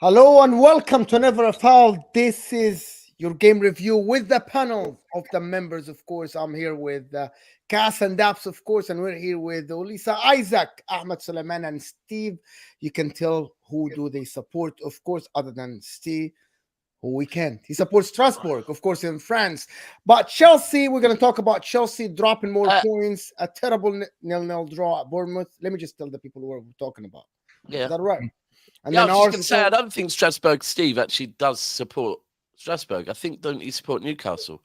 Hello and welcome to Never a Foul. This is your game review with the panel of the members, of course. I'm here with Cass and Daps, of course, and we're here with Olisa, Isaac, Ahmed Suleiman, and Steve. You can tell who do they support, of course, other than Steve, who we can't. He supports Strasbourg, of course, in France. But Chelsea, we're going to talk about Chelsea dropping more points, a terrible 0-0 draw at Bournemouth. Let me just tell the people what we're talking about. Yeah. Is that right? And yeah, I was just going to say, I don't think Strasbourg Steve actually does support Strasbourg. I think, don't he support Newcastle?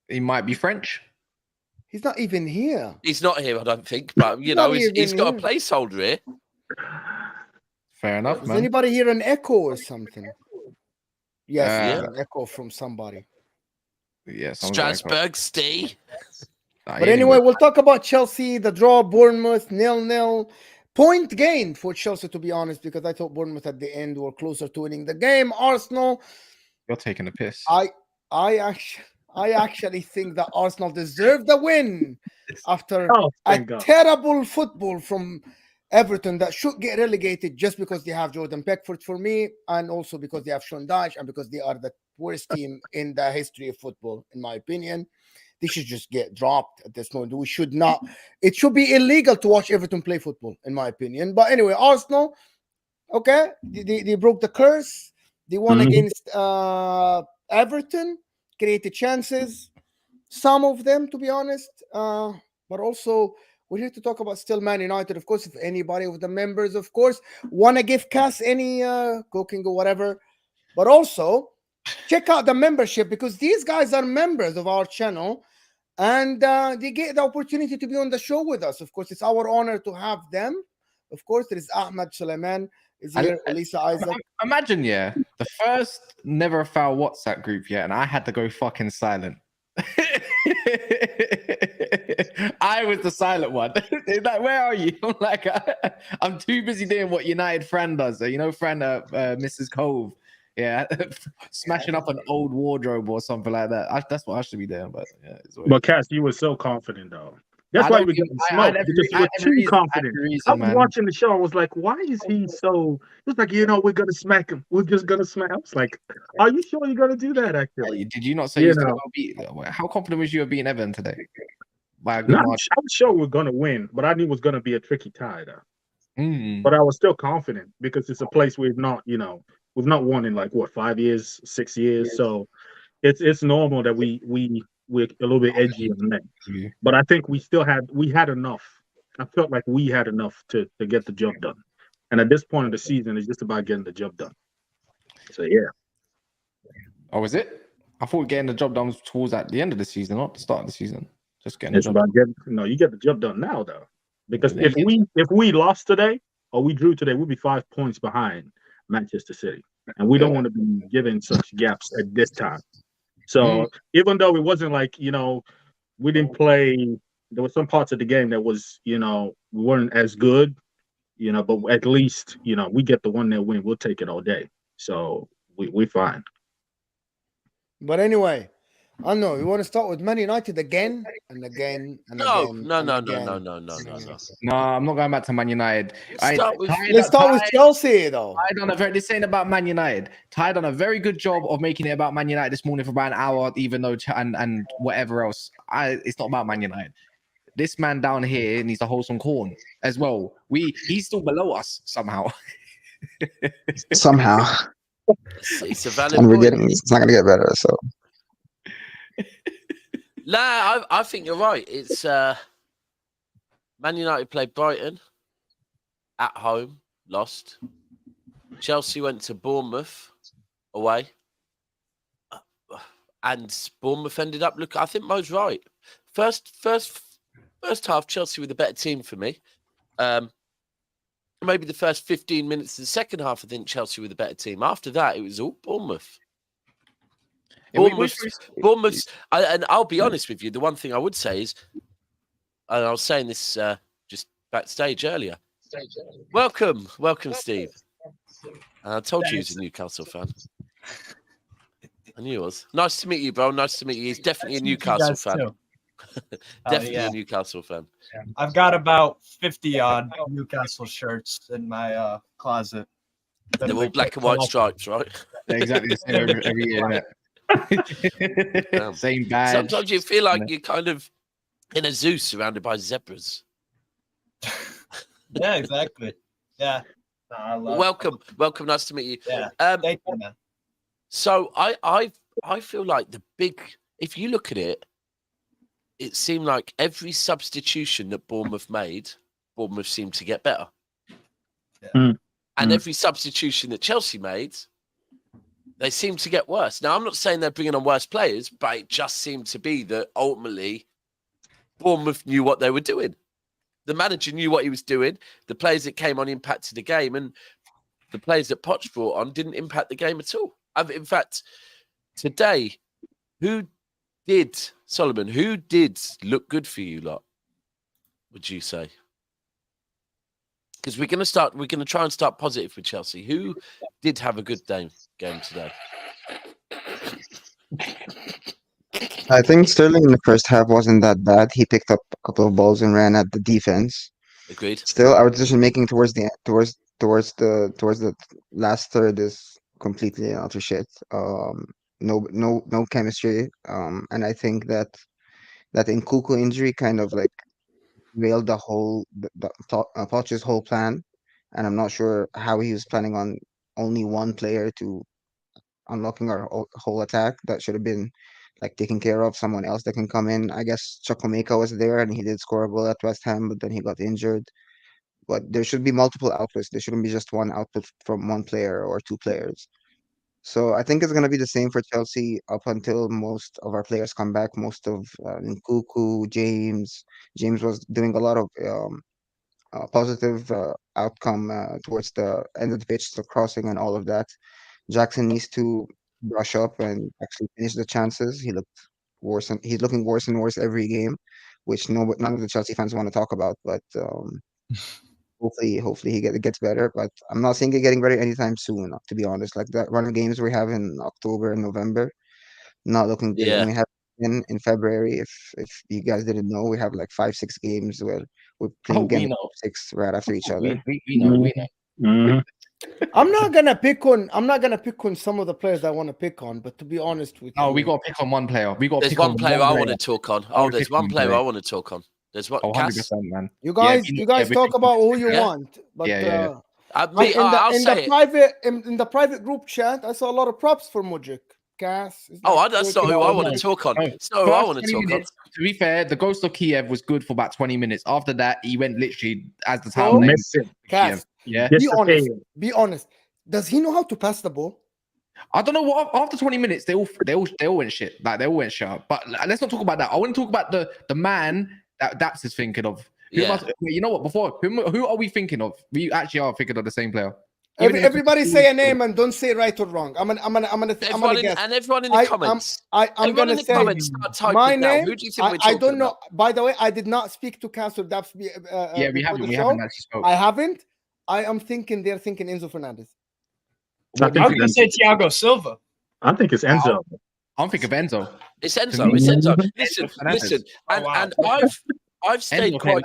He might be French. He's not even here. He's not here, I don't think. But, you know, he's got a placeholder here. Fair enough, Does anybody hear an echo or something? Yes, an echo from somebody. Yes, Strasbourg Steve. But anyway, we'll talk about Chelsea, the draw, Bournemouth, 0-0. Point gain for Chelsea, to be honest, because I thought Bournemouth at the end were closer to winning the game. Arsenal, you're taking a piss. I actually think that Arsenal deserved the win after terrible football from Everton that should get relegated just because they have Jordan Pickford for me, and also because they have Sean Dyche, and because they are the worst team in the history of football, in my opinion. They should just get dropped at this moment. We should not. It should be illegal to watch Everton play football, in my opinion. But anyway, Arsenal, okay, they broke the curse. They won against Everton, created chances, some of them, to be honest. But also, we're here to talk about still Man United. Of course, if anybody of the members, of course, want to give Cass any cooking or whatever. But also, check out the membership, because these guys are members of our channel. And they get the opportunity to be on the show with us. Of course, it's our honor to have them. Of course, there is Ahmed Suleiman, is here, Elisa Isaac. Imagine, the first Never a Foul WhatsApp group, and I had to go fucking silent. I was the silent one. Like, where are you? I'm like, I'm too busy doing what United Fran does. You know, Fran, Mrs. Cove. Yeah, smashing up an old wardrobe or something like that. That's what I should be doing. But but Cass, you were so confident though. That's why you were getting smoked. Because you were too confident. I was watching the show. I was like, why is he so? He was like, we're gonna smack him. We're just gonna smack. I was like, are you sure you're gonna do that? Actually, did you not say you're gonna beat? How confident was you of beating Everton today? I was sure we're gonna win, but I knew it was gonna be a tricky tie though. But I was still confident because it's a place we've not won in 5 years, 6 years. So it's normal that we're a little bit edgy on that. But I think we had enough. I felt like we had enough to get the job done. And at this point of the season, it's just about getting the job done. So Oh, is it? I thought getting the job done was towards at the end of the season, not the start of the season. Just getting it's about you get the job done now though. Because if we lost today or we drew today, we'd be 5 points behind Manchester City, and we don't want to be given such gaps at this time. So even though it wasn't like we didn't play, there were some parts of the game that was we weren't as good, but at least we get the 1-0 win. We'll take it all day. So we're fine. But anyway, I know you want to start with Man United again and again and again. No. No, I'm not going back to Man United. Let's start with Chelsea, though. This ain't about Man United. Ty done a very good job of making it about Man United this morning for about an hour, even though and whatever else. It's not about Man United. This man down here needs to hold some corn as well. He's still below us somehow. Somehow. It's a valid and we're point. it's not going to get better. So. Nah, I think you're right. It's Man United played Brighton at home, lost. Chelsea went to Bournemouth away, and Bournemouth ended up. Look, I think Mo's right. First half, Chelsea were the better team for me. Maybe the first 15 minutes of the second half, I think Chelsea were the better team. After that, it was all Bournemouth. Bournemouth, and I'll be honest with you, the one thing I would say is, and I was saying this just backstage earlier. Welcome, Steve. I told you he was a Newcastle fan. I knew he was. Nice to meet you, bro. Nice to meet you. He's definitely a Newcastle fan. Definitely a Newcastle fan. Yeah. I've got about 50 odd Newcastle shirts in my closet. They're all black and white stripes, right? They're exactly the same every year, innit? Same badge. Sometimes you feel like you're kind of in a zoo surrounded by zebras. Yeah, exactly. Yeah. Welcome. Nice to meet you. Yeah. Thank you, man. So I feel like if you look at it, it seemed like every substitution that Bournemouth made, Bournemouth seemed to get better. Yeah. And every substitution that Chelsea made, they seemed to get worse. Now, I'm not saying they're bringing on worse players, but it just seemed to be that ultimately Bournemouth knew what they were doing. The manager knew what he was doing. The players that came on impacted the game, and the players that Poch brought on didn't impact the game at all. In fact, today, who did look good for you lot, would you say? Because we're going to try and start positive with Chelsea. Who did have a good game today? I think Sterling in the first half wasn't that bad. He picked up a couple of balls and ran at the defense. Agreed. Still, our decision making towards the last third is completely and utter shit. No chemistry. And I think that Nkunku injury kind of like railed Poch's whole plan, and I'm not sure how he was planning on only one player to unlocking our whole attack. That should have been like taken care of. Someone else that can come in. I guess Chukwuemeka was there and he did score a goal at West Ham, but then he got injured. But there should be multiple outputs. There shouldn't be just one output from one player or two players. So I think it's going to be the same for Chelsea up until most of our players come back. Most of Nkunku, James was doing a lot of positive outcome towards the end of the pitch, the crossing and all of that. Jackson needs to brush up and actually finish the chances. He looked worse, and he's looking worse and worse every game, which none of the Chelsea fans want to talk about. But hopefully he gets better. But I'm not seeing it getting better anytime soon, to be honest. Like that run of games we have in October and November, not looking good. Yeah. And we have in February. If you guys didn't know, we have like 5-6 games where we're playing game 6 right after each other. We know. Mm-hmm. I'm not gonna pick on some of the players I want to pick on, but to be honest with you, we got to pick on one player. There's one player I want to talk on. There's one player I want to talk on. There's what? 100%, man. You guys talk about who you want, but in the private group chat, I saw a lot of props for Mudryk. That's not who I want to talk on. It's not who I want to talk on. To be fair, the Ghost of Kiev was good for about 20 minutes. After that, he went literally as the title name. Cass, yeah. Be honest. Does he know how to pass the ball? I don't know what. After 20 minutes, they all went shit. Like they all went shut. But let's not talk about that. I want to talk about the man that Daps is thinking of. You know what? Before who are we thinking of? We actually are thinking of the same player. Everybody say a name and don't say right or wrong. I'm gonna guess. And everyone in the comments. I'm gonna say my name. Who do you think I don't know. By the way, I did not speak to Cass or Daps. We haven't actually spoke. I haven't. I am thinking they're thinking Enzo Fernandez. I'm gonna say Thiago Silva. I think it's Enzo. I'm thinking of Enzo. It's Enzo. Listen. And I've stayed quite.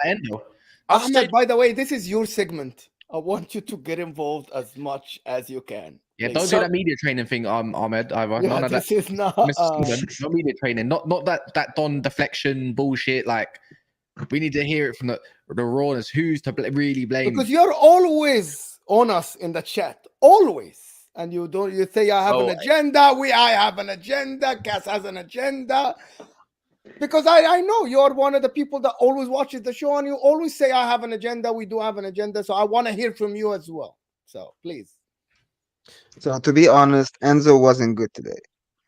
Ahmed, by the way, this is your segment. I want you to get involved as much as you can. Yeah, don't do that media training thing, Ahmed. This is not no media training. Not that Don deflection bullshit. Like we need to hear it from the rawness. Who's to really blame? Because you're always on us in the chat, always, and you say I have an agenda. I have an agenda. Cass has an agenda. Because I know you're one of the people that always watches the show and you always say, I have an agenda. We do have an agenda. So I want to hear from you as well. So please. So to be honest, Enzo wasn't good today.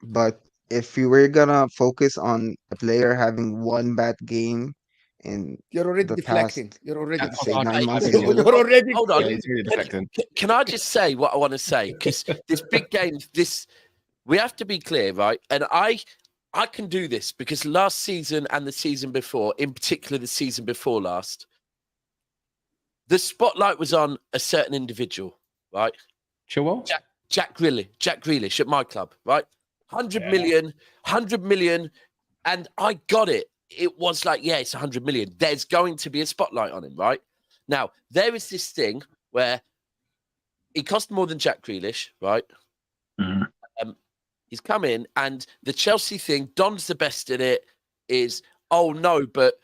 But if you were going to focus on a player having one bad game in you're already deflecting. You're already say 9 months you're already hold on. Can I just say what I want to say? Because this big game, we have to be clear, right? And I can do this because last season and the season before, in particular the season before last, the spotlight was on a certain individual, right? Chilwell? Jack Grealish at my club, right? 100 million. And I got it. It was like, yeah, it's 100 million. There's going to be a spotlight on him, right? Now, there is this thing where he cost more than Jack Grealish, right? He's come in, and the Chelsea thing, Don's the best at it, is, oh, no, but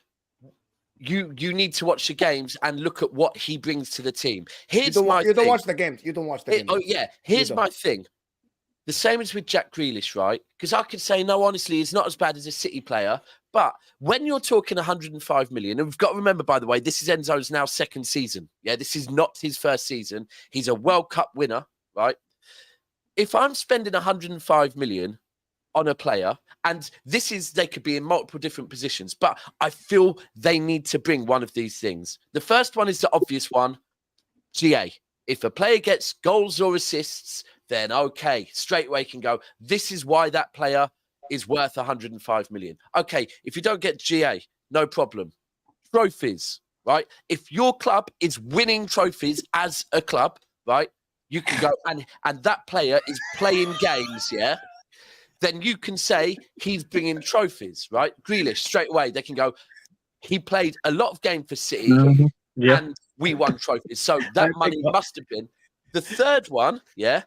you need to watch the games and look at what he brings to the team. You don't watch the games. You don't watch the games. Oh, yeah. Here's my thing. The same as with Jack Grealish, right? Because I could say, no, honestly, he's not as bad as a City player. But when you're talking 105 million, and we've got to remember, by the way, this is Enzo's now second season. Yeah, this is not his first season. He's a World Cup winner, right? If I'm spending 105 million on a player, and they could be in multiple different positions, but I feel they need to bring one of these things. The first one is the obvious one, GA. If a player gets goals or assists, then okay, straight away can go, this is why that player is worth 105 million. Okay, if you don't get GA, no problem. Trophies, right? If your club is winning trophies as a club, right, you can go, and that player is playing games, yeah, then you can say he's bringing trophies, right? Grealish, straight away, they can go, he played a lot of games for City, and we won trophies. So that money must have been. The third one, yeah,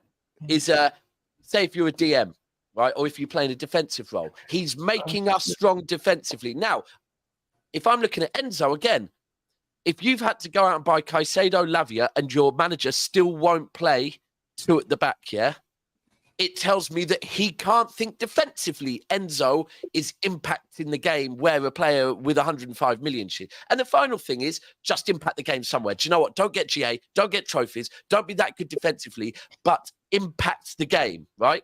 is say if you're a DM, right, or if you're playing a defensive role, he's making us strong defensively. Now, if I'm looking at Enzo again, if you've had to go out and buy Caicedo, Lavia, and your manager still won't play two at the back, yeah, it tells me that he can't think defensively. Enzo is impacting the game where a player with 105 million should. And the final thing is just impact the game somewhere. Do you know what? Don't get GA, don't get trophies, don't be that good defensively, but impact the game, right?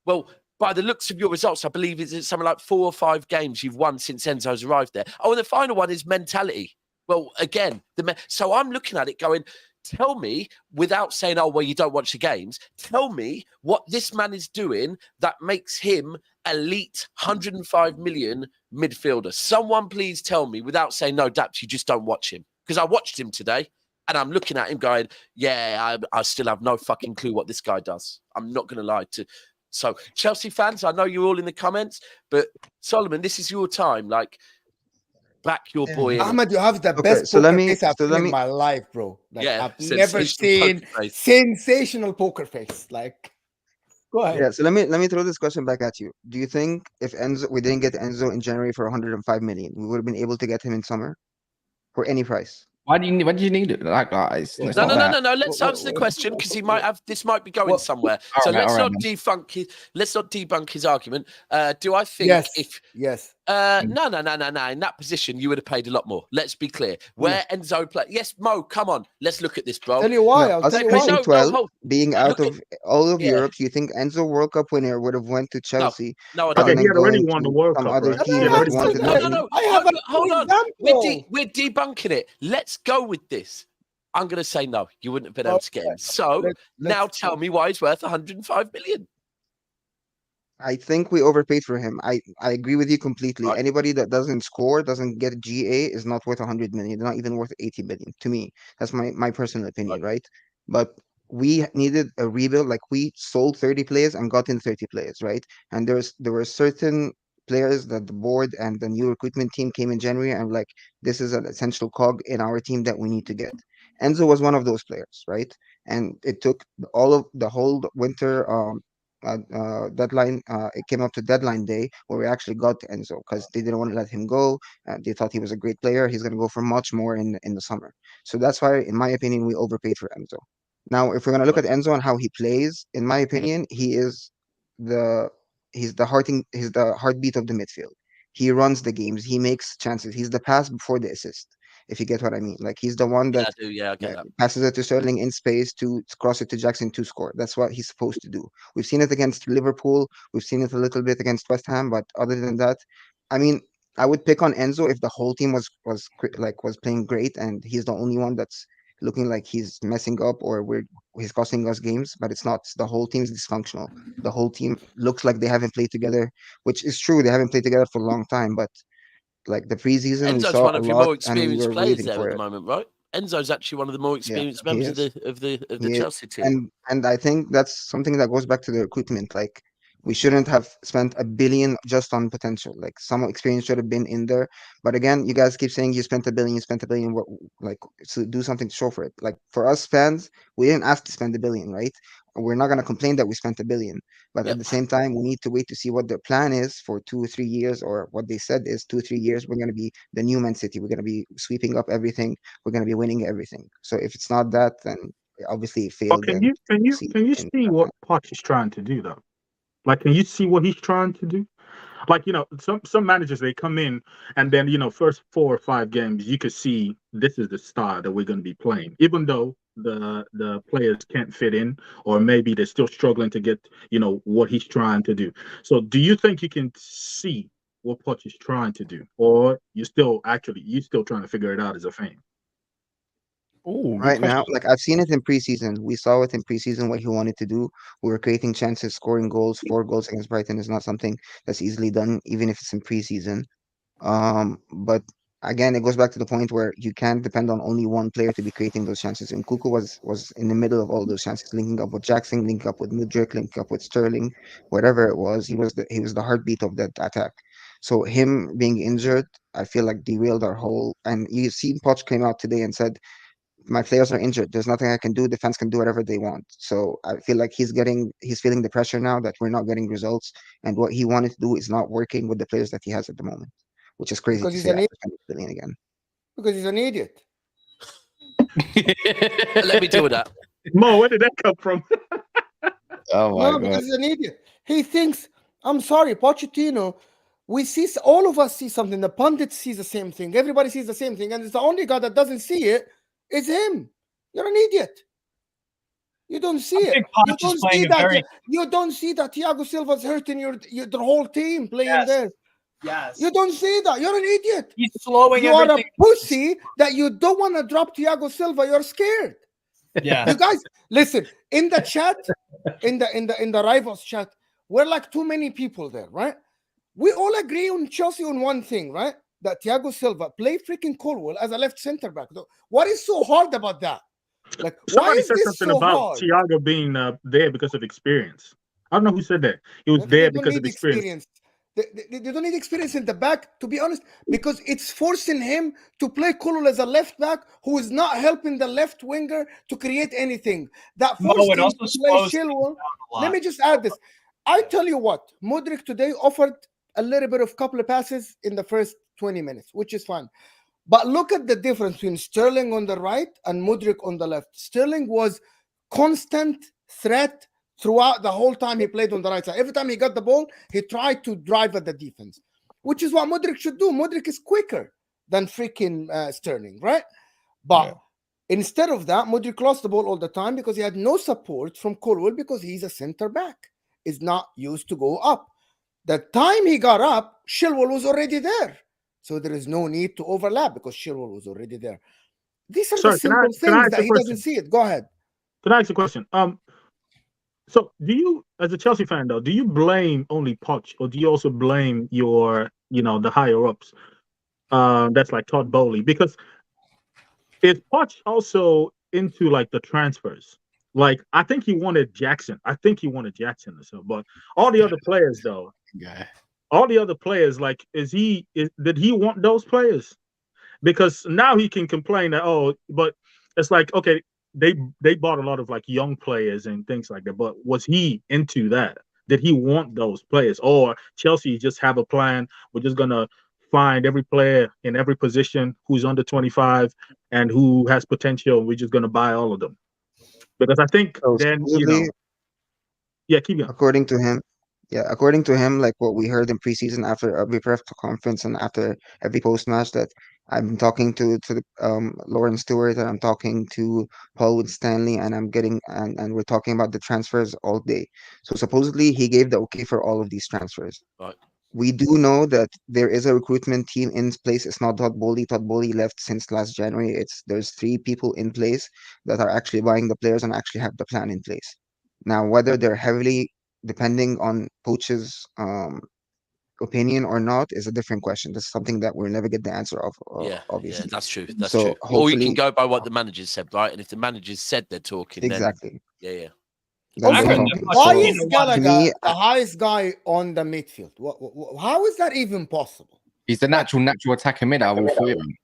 Well, by the looks of your results, I believe it's something like 4 or 5 games you've won since Enzo's arrived there. Oh, and the final one is mentality. Well, again, so I'm looking at it going, tell me, without saying, oh, well, you don't watch the games, tell me what this man is doing that makes him elite 105 million midfielder. Someone please tell me without saying, no, Daps, you just don't watch him. Because I watched him today and I'm looking at him going, yeah, I still have no fucking clue what this guy does. I'm not going to lie to. So Chelsea fans, I know you're all in the comments, but Solomon, this is your time. Like, back your boy in. Ahmed, you have the best poker face I've seen in my life, bro. Like, yeah, I've never seen sensational poker face. Like, go ahead. Yeah, so let me throw this question back at you. Do you think if we didn't get Enzo in January for 105 million, we would have been able to get him in summer for any price? Why do you need it? Like, no. Let's answer the question because this might be going somewhere. So let's not debunk his argument. Do I think yes. No. In that position, you would have paid a lot more. Let's be clear. Where Enzo played, yes, Mo, come on, let's look at this, bro. Tell you why. I'll tell you why. 12, being out of all of Europe, you think Enzo World Cup winner would have went to Chelsea? No, I don't. Okay, he had already won the World Cup. Other team that wanted no. Hold on. We're debunking it. Let's go with this. I'm going to say no. You wouldn't have been able to get him. So now tell me why he's worth 105 million. I think we overpaid for him. I agree with you completely. Right. Anybody that doesn't score, doesn't get GA is not worth 100 million. They're not even worth 80 million to me. That's my personal opinion, right? But we needed a rebuild. Like, we sold 30 players and got in 30 players, right? And there were certain players that the board and the new recruitment team came in January and like, this is an essential cog in our team that we need to get. Enzo was one of those players, right? And it took the whole winter deadline. It came up to deadline day where we actually got Enzo because they didn't want to let him go. They thought he was a great player. He's going to go for much more in the summer. So that's why, in my opinion, we overpaid for Enzo. Now, if we're going to look at Enzo and how he plays, in my opinion, he's the heartbeat of the midfield. He runs the games. He makes chances. He's the pass before the assist, if you get what I mean. Like, he's the one that I get that. Passes it to Sterling in space to cross it to Jackson to score. That's what he's supposed to do. We've seen it against Liverpool. We've seen it a little bit against West Ham. But other than that, I mean, I would pick on Enzo if the whole team was playing great and he's the only one that's looking like he's messing up or he's costing us games, but it's not. The whole team's dysfunctional. The whole team looks like they haven't played together, which is true. They haven't played together for a long time, but like the preseason, we Enzo's saw one a of your lot more and we experienced were players waiting there for at the it. moment, right? Enzo's actually one of the more Yeah, experienced he members of is. the Yeah, Chelsea team. and I think that's something that goes back to the recruitment. Like we shouldn't have spent a billion just on potential. Like some experience should have been in there. But again, you guys keep saying you spent a billion, you spent a billion. What like so do something to show for it. Like for us fans, we didn't ask to spend a billion, right? We're not gonna complain that we spent a billion. But at Yep. the same time, we need to wait to see what their plan is for 2 or 3 years, or what they said is 2 or 3 years. We're gonna be the new Man City. We're gonna be sweeping up everything. We're gonna be winning everything. So if it's not that, then obviously it But failed can and you can you see can you in see that what plan. Poch is trying to do though? Like, can you see what he's trying to do? Like, some managers, they come in and then, first 4 or 5 games, you could see this is the style that we're going to be playing, even though the players can't fit in, or maybe they're still struggling to get, what he's trying to do. So do you think you can see what Poch is trying to do, or you still trying to figure it out as a fan? Oh, good Right now, question. like I've seen it in preseason. We saw it in preseason what he wanted to do. We were creating chances, scoring goals. 4 goals against Brighton is not something that's easily done, even if it's in preseason. But again, it goes back to the point where you can't depend on only one player to be creating those chances. And Kuku was in the middle of all those chances, linking up with Jackson, linking up with Mudryk, linking up with Sterling, whatever it was. He was the heartbeat of that attack. So him being injured, I feel like derailed our whole. And you see, Poch came out today and said, "My players are injured. There's nothing I can do. Defense can do whatever they want." So I feel like he's feeling the pressure now that we're not getting results, and what he wanted to do is not working with the players that he has at the moment, which is crazy because to he's say an after spending a billion again. because he's an idiot. Let me deal with that. Mo, where did that come from? Oh my No, because god. he's an idiot. He thinks, I'm sorry, Pochettino. All of us see something. The pundits see the same thing. Everybody sees the same thing, and it's the only guy that doesn't see it is him. You're an idiot. You don't see I it. think You Poch is don't see playing a that. very You don't see that Thiago Silva's hurting the whole team playing there. yes. You don't see that. You're an idiot. He's slowing You are a everything. pussy that you don't want to drop Thiago Silva. You're scared. Yeah. You guys, listen, in the chat, in the rivals chat, we're like too many people there, right? We all agree on Chelsea on one thing, right? That Thiago Silva play freaking Chilwell as a left center back. What is so hard about that? Like, why Somebody is said this something so about hard? Thiago being there because of experience. I don't know who said that. He was They there don't because of need experience. experience. They don't need experience in the back, to be honest, because it's forcing him to play Kulul as a left back who is not helping the left winger to create anything. That Mo, forced it him also to play slows things Chilwell. down a Let lot. me just add this. I tell you what, Mudryk today offered a little bit of couple of passes in the first 20 minutes, which is fine. But look at the difference between Sterling on the right and Mudryk on the left. Sterling was constant threat throughout the whole time he played on the right side. Every time he got the ball, he tried to drive at the defense, which is what Mudryk should do. Mudryk is quicker than freaking Sterling, right? But instead of that, Mudryk lost the ball all the time because he had no support from Chilwell because he's a center back. Is not used to go up. The time he got up, Chilwell was already there. So there is no need to overlap because Chilwell was already there. These are the Sorry, simple can I things ask that a he doesn't question? see it. Go ahead. Can I ask a question? So do you, as a Chelsea fan, though, do you blame only Poch, or do you also blame the higher ups? That's like Todd Bowley, because is Poch also into like the transfers? Like, I think he wanted Jackson. Or so, but all the other players, though, Yeah. all the other players, like, did he want those players? Because now he can complain that, but it's like, okay, they bought a lot of like young players and things like that, but was he into that? Did he want those players, or Chelsea just have a plan? We're just gonna find every player in every position who's under 25 and who has potential. We're just gonna buy all of them, because I think So then, supposedly, yeah, keep going. according to him, according to him, like what we heard in preseason after every press conference and after every post match, that I'm talking to the Lauren Stewart, and I'm talking to Paul Wood Stanley, and we're talking about the transfers all day. So supposedly he gave the okay for all of these transfers. Right. we do know that there is a recruitment team in place. It's not Todd Bowley. Todd Bowley left since last January. There's 3 people in place that are actually buying the players and actually have the plan in place. Now, whether they're heavily depending on Poch's opinion or not is a different question. That's something that we'll never get the answer of, obviously. That's true. That's So true. Or you hopefully, can go by what the managers said, right? And if the managers said they're talking, exactly. then yeah. Then Also, they're talking. why So, is to Gallagher me, the highest guy on the midfield? How is that even possible? He's the natural attacking mid out of all 3 of them.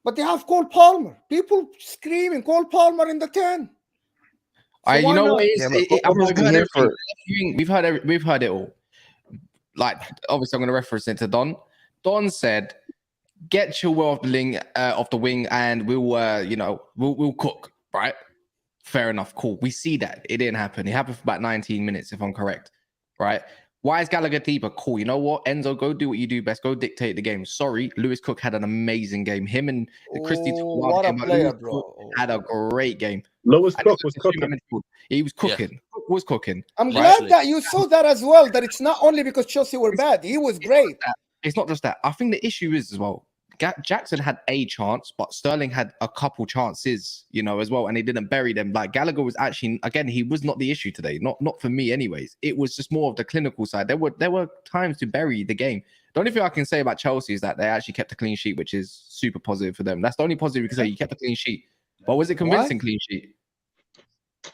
But they have Cole Palmer. People screaming Cole Palmer in the 10. So you know what? Yeah, but Palmer's been here for. We've heard it all. Like, obviously, I'm going to reference it to Don. Don said, "Get Chilwell off the wing, and we'll cook." Right? Fair enough. Cool. We see that it didn't happen. It happened for about 19 minutes, if I'm correct. Right? Why is Gallagher deeper? Cool. You know what, Enzo, go do what you do best. Go dictate the game. Sorry, Lewis Cook had an amazing game. Him and Christie what a player, bro. had a great game. Lewis Cook was cooking. He was cooking. Yeah. Cook was cooking. I'm glad that you saw that as well. That it's not only because Chelsea were bad. He was great. It's not just that. I think the issue is as well. Jackson had a chance, but Sterling had a couple chances, as well, and he didn't bury them. Like Gallagher was actually, again, he was not the issue today. Not for me, anyways. It was just more of the clinical side. There were times to bury the game. The only thing I can say about Chelsea is that they actually kept a clean sheet, which is super positive for them. That's the only positive you can say. You kept a clean sheet, but was it convincing clean sheet?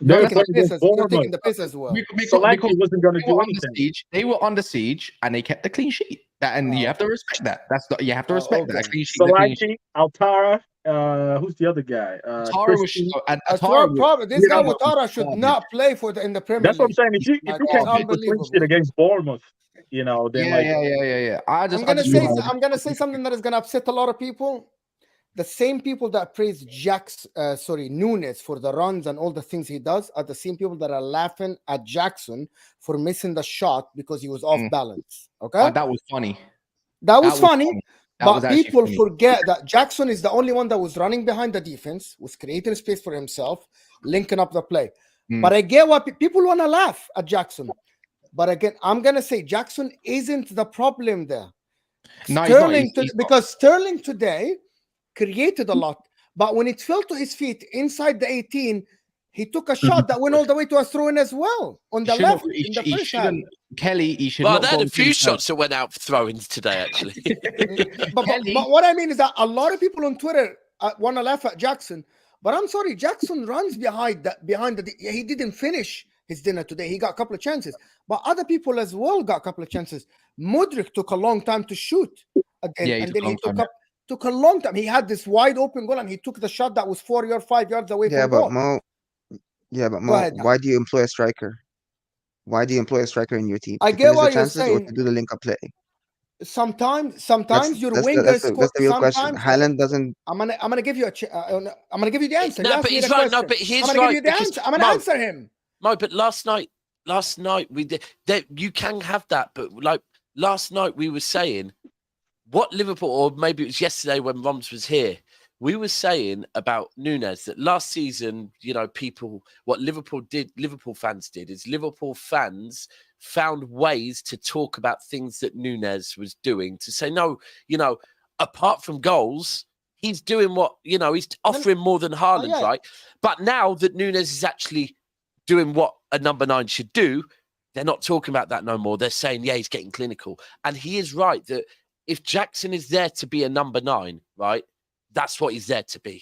They're taking the piss as well. Because wasn't going to do anything. They were under siege, and they kept the clean sheet. You have to respect that. You have to respect that clean sheet. Solanke, Altara, who's the other guy? This guy Ouattara should not play in the Premier League. That's what I'm saying. If you can't keep a clean sheet against Bournemouth, then I'm gonna say something that is gonna upset a lot of people. The same people that praise Nunes for the runs and all the things he does are the same people that are laughing at Jackson for missing the shot because he was off balance. Okay, that was funny. That was funny. But people forget that Jackson is the only one that was running behind the defense, was creating space for himself, linking up the play. But I get what people want to laugh at Jackson. But again, I'm gonna say Jackson isn't the problem there. No, because Sterling today created a lot, but when it fell to his feet inside the 18, he took a shot that went all the way to a throw-in as well on the left in the first half. Kelly, he should. Well, they had a few shots that went out for throw-ins today, actually. but what I mean is that a lot of people on Twitter want to laugh at Jackson, but I'm sorry, Jackson runs behind the. He didn't finish his dinner today. He got a couple of chances, but other people as well got a couple of chances. Mudryk took a long time to shoot again, and then he took a long time. He had this wide open goal and he took the shot that was 4 or 5 yards away from goal. Mo, why do you employ a striker? Why do you employ a striker in your team? I get what you're saying. Or to do the link-up play? Sometimes your wingers score. That's the real question. Haaland doesn't. I'm gonna give you I'm gonna give you the answer. No, but he's right. No, but he's right. I'm gonna answer him. No, but last night we did. You can have that, but like last night we were saying. What Liverpool, or maybe it was yesterday when Roms was here, we were saying about Nunes that last season, what Liverpool fans did is Liverpool fans found ways to talk about things that Nunes was doing to say, no, apart from goals, he's doing what, he's offering more than Haaland, right? But now that Nunes is actually doing what a number 9 should do, they're not talking about that no more. They're saying, yeah, he's getting clinical. And he is right that if Jackson is there to be a number 9, right, that's what he's there to be.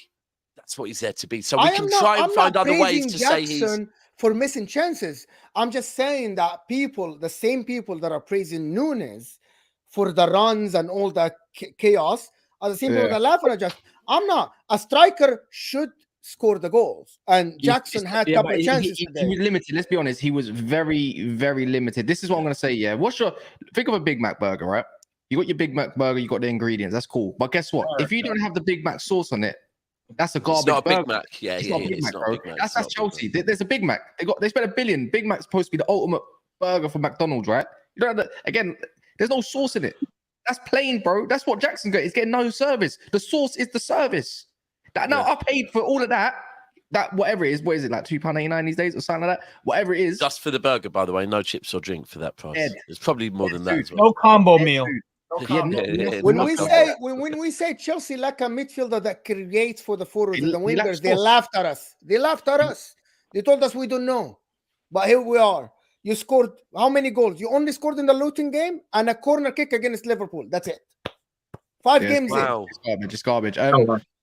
That's what he's there to be. So we can try and find other ways to say he's for missing chances. I'm just saying that the same people that are praising Nunes for the runs and all that chaos, are the same people that laugh at Jackson. I'm not. A striker should score the goals, and Jackson had a couple of chances today. He was limited. Let's be honest. He was very, very limited. This is what I'm going to say. Yeah. Think of a Big Mac burger, right? You got your Big Mac burger, you got the ingredients. That's cool. But guess what? If you don't have the Big Mac sauce on it, that's a garbage burger. Big Mac. Yeah, it's not a Big Mac, bro. That's Chelsea. There's a Big Mac. They spent $1 billion. Big Mac's supposed to be the ultimate burger for McDonald's, right? You don't have again, there's no sauce in it. That's plain, bro. That's what Jackson got. He's getting no service. The sauce is the service. Now I paid for all of that. that whatever it is, what is it like £2.89 these days or something like that? Whatever it is, Just for the burger, by the way, no chips or drink for that price. Ed. It's probably more than that as well. No combo meal. No Yeah, combo. When we say Chelsea like a midfielder that creates for the forwards and the He lacks wingers, they laughed at us. They laughed at us. They told us we don't know. But here we are. You scored how many goals? You only scored in the Luton game and a corner kick against Liverpool. That's it. 5 games wow. in. It's garbage.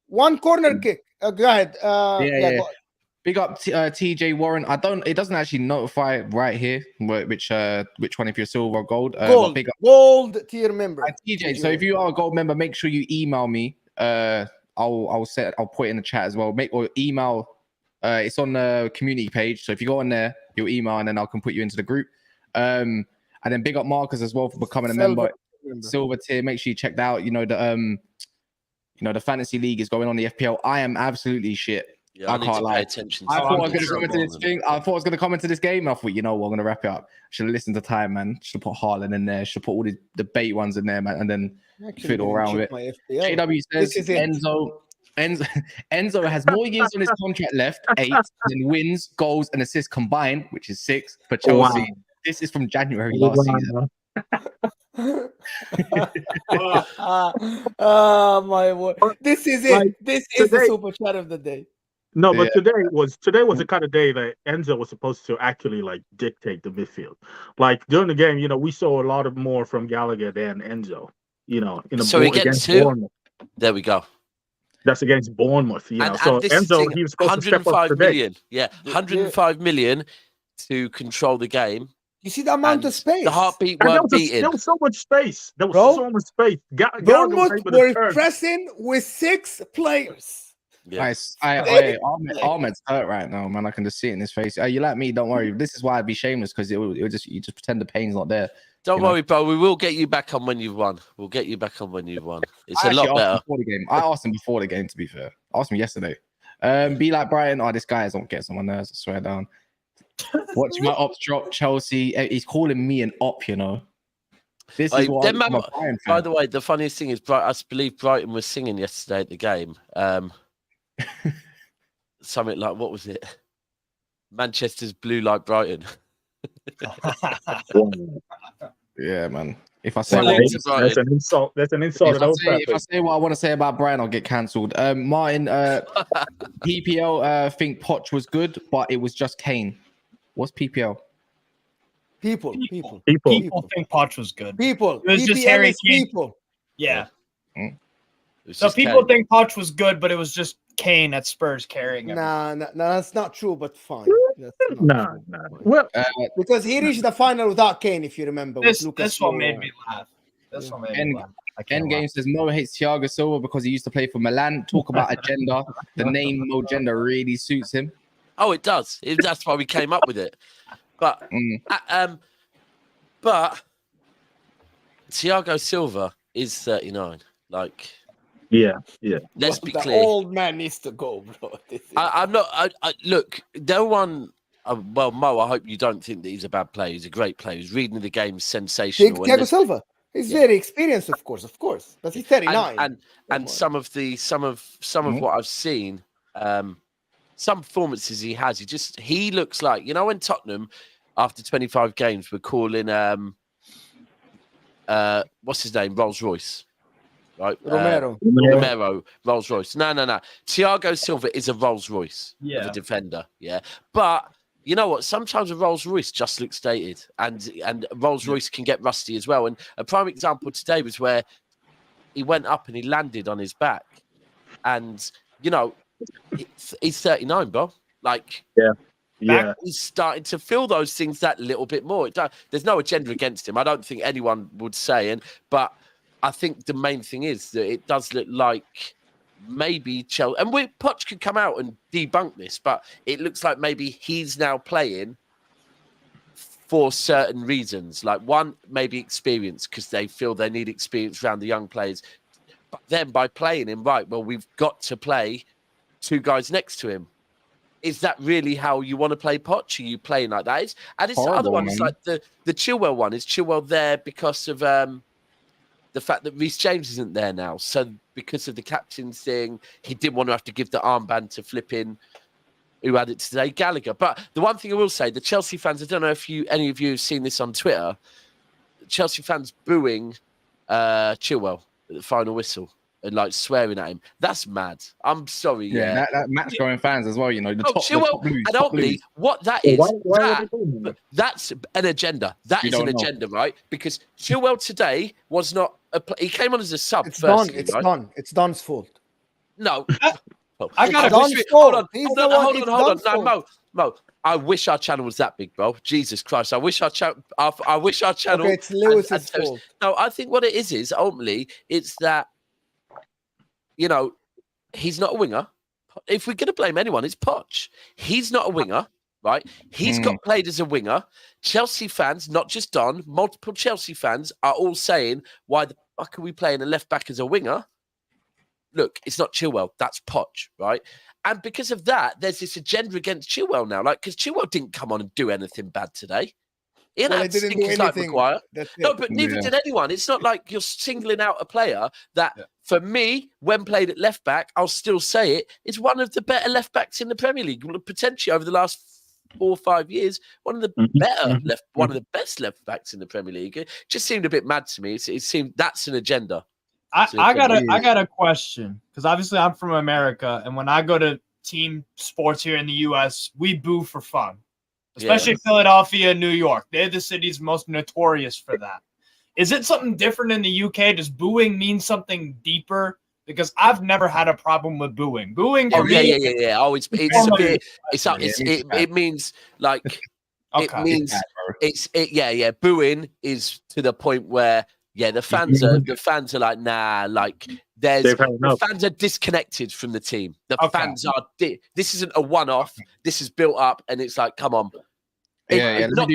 One corner kick. Go ahead. Go ahead. Big up TJ Warren. It doesn't actually notify right here which one, if you're silver or gold. Gold tier member. TJ. So if you are a gold member, make sure you email me. I'll put it in the chat as well. Or email. It's on the community page. So if you go on there, you'll email and then I can put you into the group. And then big up Marcus as well for becoming a member. Silver tier. Make sure you check that out. The fantasy league is going on the FPL. I am absolutely shit. Yeah, I can't lie. Attention. I thought I was going to come into this thing. I thought I was going to come into this game. I thought, I'm going to wrap it up. Should have listened to time, man. Should have put Haaland in there. Should have put all the debate ones in there, man, and then fiddle around with it. JW says Enzo has more years on his contract left, 8, than wins, goals, and assists combined, which is 6 for Chelsea. Wow. This is from January last season. My word! This is it. This is the super chat of the day. No, but today was the kind of day that Enzo was supposed to actually dictate the midfield. Like during the game, we saw a lot more from Gallagher than Enzo. So he gets 2. Bournemouth. There we go. That's against Bournemouth. So Enzo, he was supposed to step up today. Million. Yeah, 105 million to control the game. You see the amount of space. The heartbeat weren't beaten. There was so much space. Bournemouth were pressing with 6 players. Yeah. Nice. Ahmed's hurt right now, man. I can just see it in his face. You like me? Don't worry. This is why I'd be shameless, because you just pretend the pain's not there. Don't worry, bro. We will get you back on when you've won. We'll get you back on when you've won. It's a lot better. Before the game. I asked him before the game, to be fair. I asked him yesterday. Be like Brighton. Oh, this guy don't get someone nerves. I swear down. Watching my ops drop Chelsea. He's calling me an op, This is what by the way, the funniest thing is, I believe Brighton was singing yesterday at the game. Something like, what was it? Manchester's blue like Brighton. Yeah, man. If I say that's an insult. That's an insult. If I say what I want to say about Brighton, I'll get cancelled. Martin, PPL think Poch was good, but it was just Kane. What's PPL? People think Poch was good. It was just Harry Kane. People. Yeah. So people think Poch was good, but it was just Kane at Spurs carrying him. Nah, that's not true, but fine. No. Well, because he reached the final without Kane, if you remember. This what made me laugh. That's what made me laugh. Endgame says Mo hates Thiago Silva because he used to play for Milan. Talk about agenda. The name Mo Gender really suits him. Oh, it does. That's why we came up with it. But Thiago Silva is 39. Yeah. Let's be the clear. Old man needs to go, bro. I'm not. Look, no one. Well, Mo, I hope you don't think that he's a bad player. He's a great player. He's reading the game sensational. Thiago Silva. He's very experienced, of course. But he's 39. And some of what I've seen, some performances he has, he looks like, when Tottenham after 25 games were calling what's his name, Rolls Royce. Right, Romero, Rolls Royce. No. Thiago Silva is a Rolls Royce of a defender. Yeah, but you know what? Sometimes a Rolls Royce just looks dated, and Rolls Royce can get rusty as well. And a prime example today was where he went up and he landed on his back, and he's 39, bro. Yeah. He's starting to feel those things that little bit more. There's no agenda against him. I don't think anyone would say, but I think the main thing is that it does look like maybe Chelsea, and Poch could come out and debunk this, but it looks like maybe he's now playing for certain reasons. Like one, maybe experience, because they feel they need experience around the young players. But then by playing him, we've got to play 2 guys next to him. Is that really how you want to play Poch? Are you playing like that? And it's the other one. It's like the Chilwell one. Is Chilwell there because of the fact that Reece James isn't there now? So because of the captain's thing, he didn't want to have to give the armband to flipping who had it today, Gallagher. But the one thing I will say, the Chelsea fans, I don't know if any of you have seen this on Twitter, Chelsea fans booing Chilwell at the final whistle and like swearing at him. That's mad. I'm sorry. Yeah, that match-going fans as well. You know, the Chilwell, blues, and ultimately, what that So is, that's an agenda. That is an agenda, right? Because Chilwell today was not. He came on as a sub. It's firstly, done. It's right? done. It's Don's fault. No. I got hold on. No, Mo. I wish our channel was that big, bro. Jesus Christ. I wish our channel. Okay, it's Lewis's fault. No, I think what it is ultimately, it's that, you know, he's not a winger. If we're going to blame anyone, it's Poch. He's not a winger, right? He's got played as a winger. Chelsea fans, not just Don, multiple Chelsea fans are all saying, why the fuck are we playing a left back as a winger? Look, it's not Chilwell. That's Poch, right? And because of that, there's this agenda against Chilwell now. Like, because Chilwell didn't come on and do anything bad today. He didn't do anything. Like Maguire. No, but neither did anyone. It's not like you're singling out a player that, for me, when played at left back, I'll still say it, is one of the better left backs in the Premier League. Potentially over the last 4 or 5 years, one of the one of the best left backs in the Premier League. It just seemed a bit mad to me. It seemed that's an agenda. I got a question, because obviously I'm from America, and when I go to team sports here in the U.S., we boo for fun, especially Philadelphia and New York. They're the cities most notorious for that. Is it something different in the U.K.? Does booing mean something deeper? Because I've never had a problem with booing. Booing for me, Oh, it means like booing is to the point where. Yeah, the fans are like, nah, like the fans are disconnected from the team. The fans are this isn't a one-off. This is built up, and it's like, come on. Not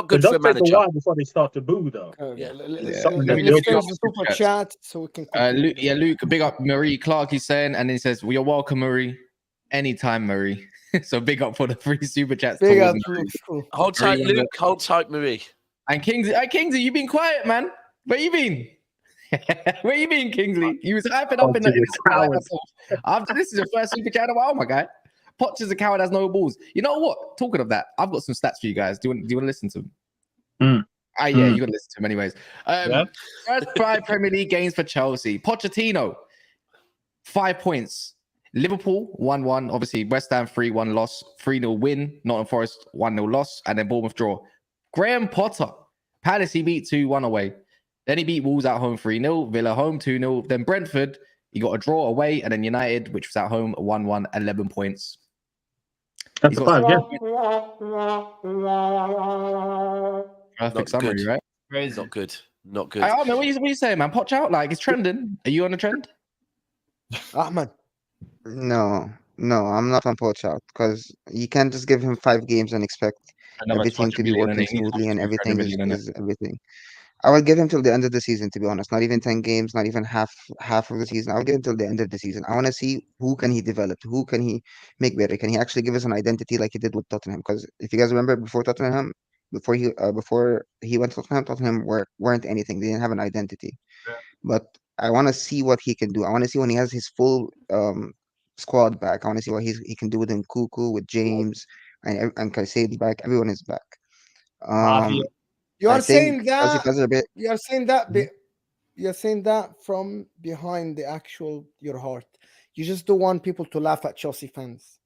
good for a manager. Take a while before they start to boo, though. Let me finish the super chat so we can. Luke, big up Marie Clark. He's saying, and he says, "You're welcome, Marie. Anytime, Marie." So big up for the free super chats. Big up, cool. Hold tight, Luke. Hold tight, Marie. And Kingsley, you been quiet, man. Where you been? Where you been, Kingsley? You was hyping up in the after this is your first super chat. Oh my god, Poch is a coward, has no balls. You know what? Talking of that, I've got some stats for you guys. Do you want to listen to them? You gotta listen to them anyways. First 5 Premier League games for Chelsea. Pochettino, 5 points. Liverpool 1-1. Obviously, West Ham 3-1 loss, 3-0 win. Nottingham Forest 1-0 loss, and then Bournemouth draw. Graham Potter, Palace he beat 2-1 away. Then he beat Wolves at home 3-0, Villa home 2-0. Then Brentford, he got a draw away, and then United, which was at home 1-1, 11 points. That's a 5, Perfect summary, right? Crazy. Not good. I don't know what you saying, man. Poch out, like it's trending. Are you on a trend? Ahmed. No, I'm not on Poch out, because you can't just give him 5 games and expect everything to be working smoothly and everything is everything. I would give him till the end of the season, to be honest. Not even 10 games, not even half of the season. I'll give him till the end of the season. I want to see who can he develop, who can he make better. Can he actually give us an identity like he did with Tottenham? Because if you guys remember, before he went to Tottenham weren't anything. They didn't have an identity. Yeah. But I want to see what he can do. I want to see when he has his full squad back. I want to see what he can do with Nkunku, with James, and Caicedo back. Everyone is back. You are saying that from behind the actual your heart. You just don't want people to laugh at Chelsea fans.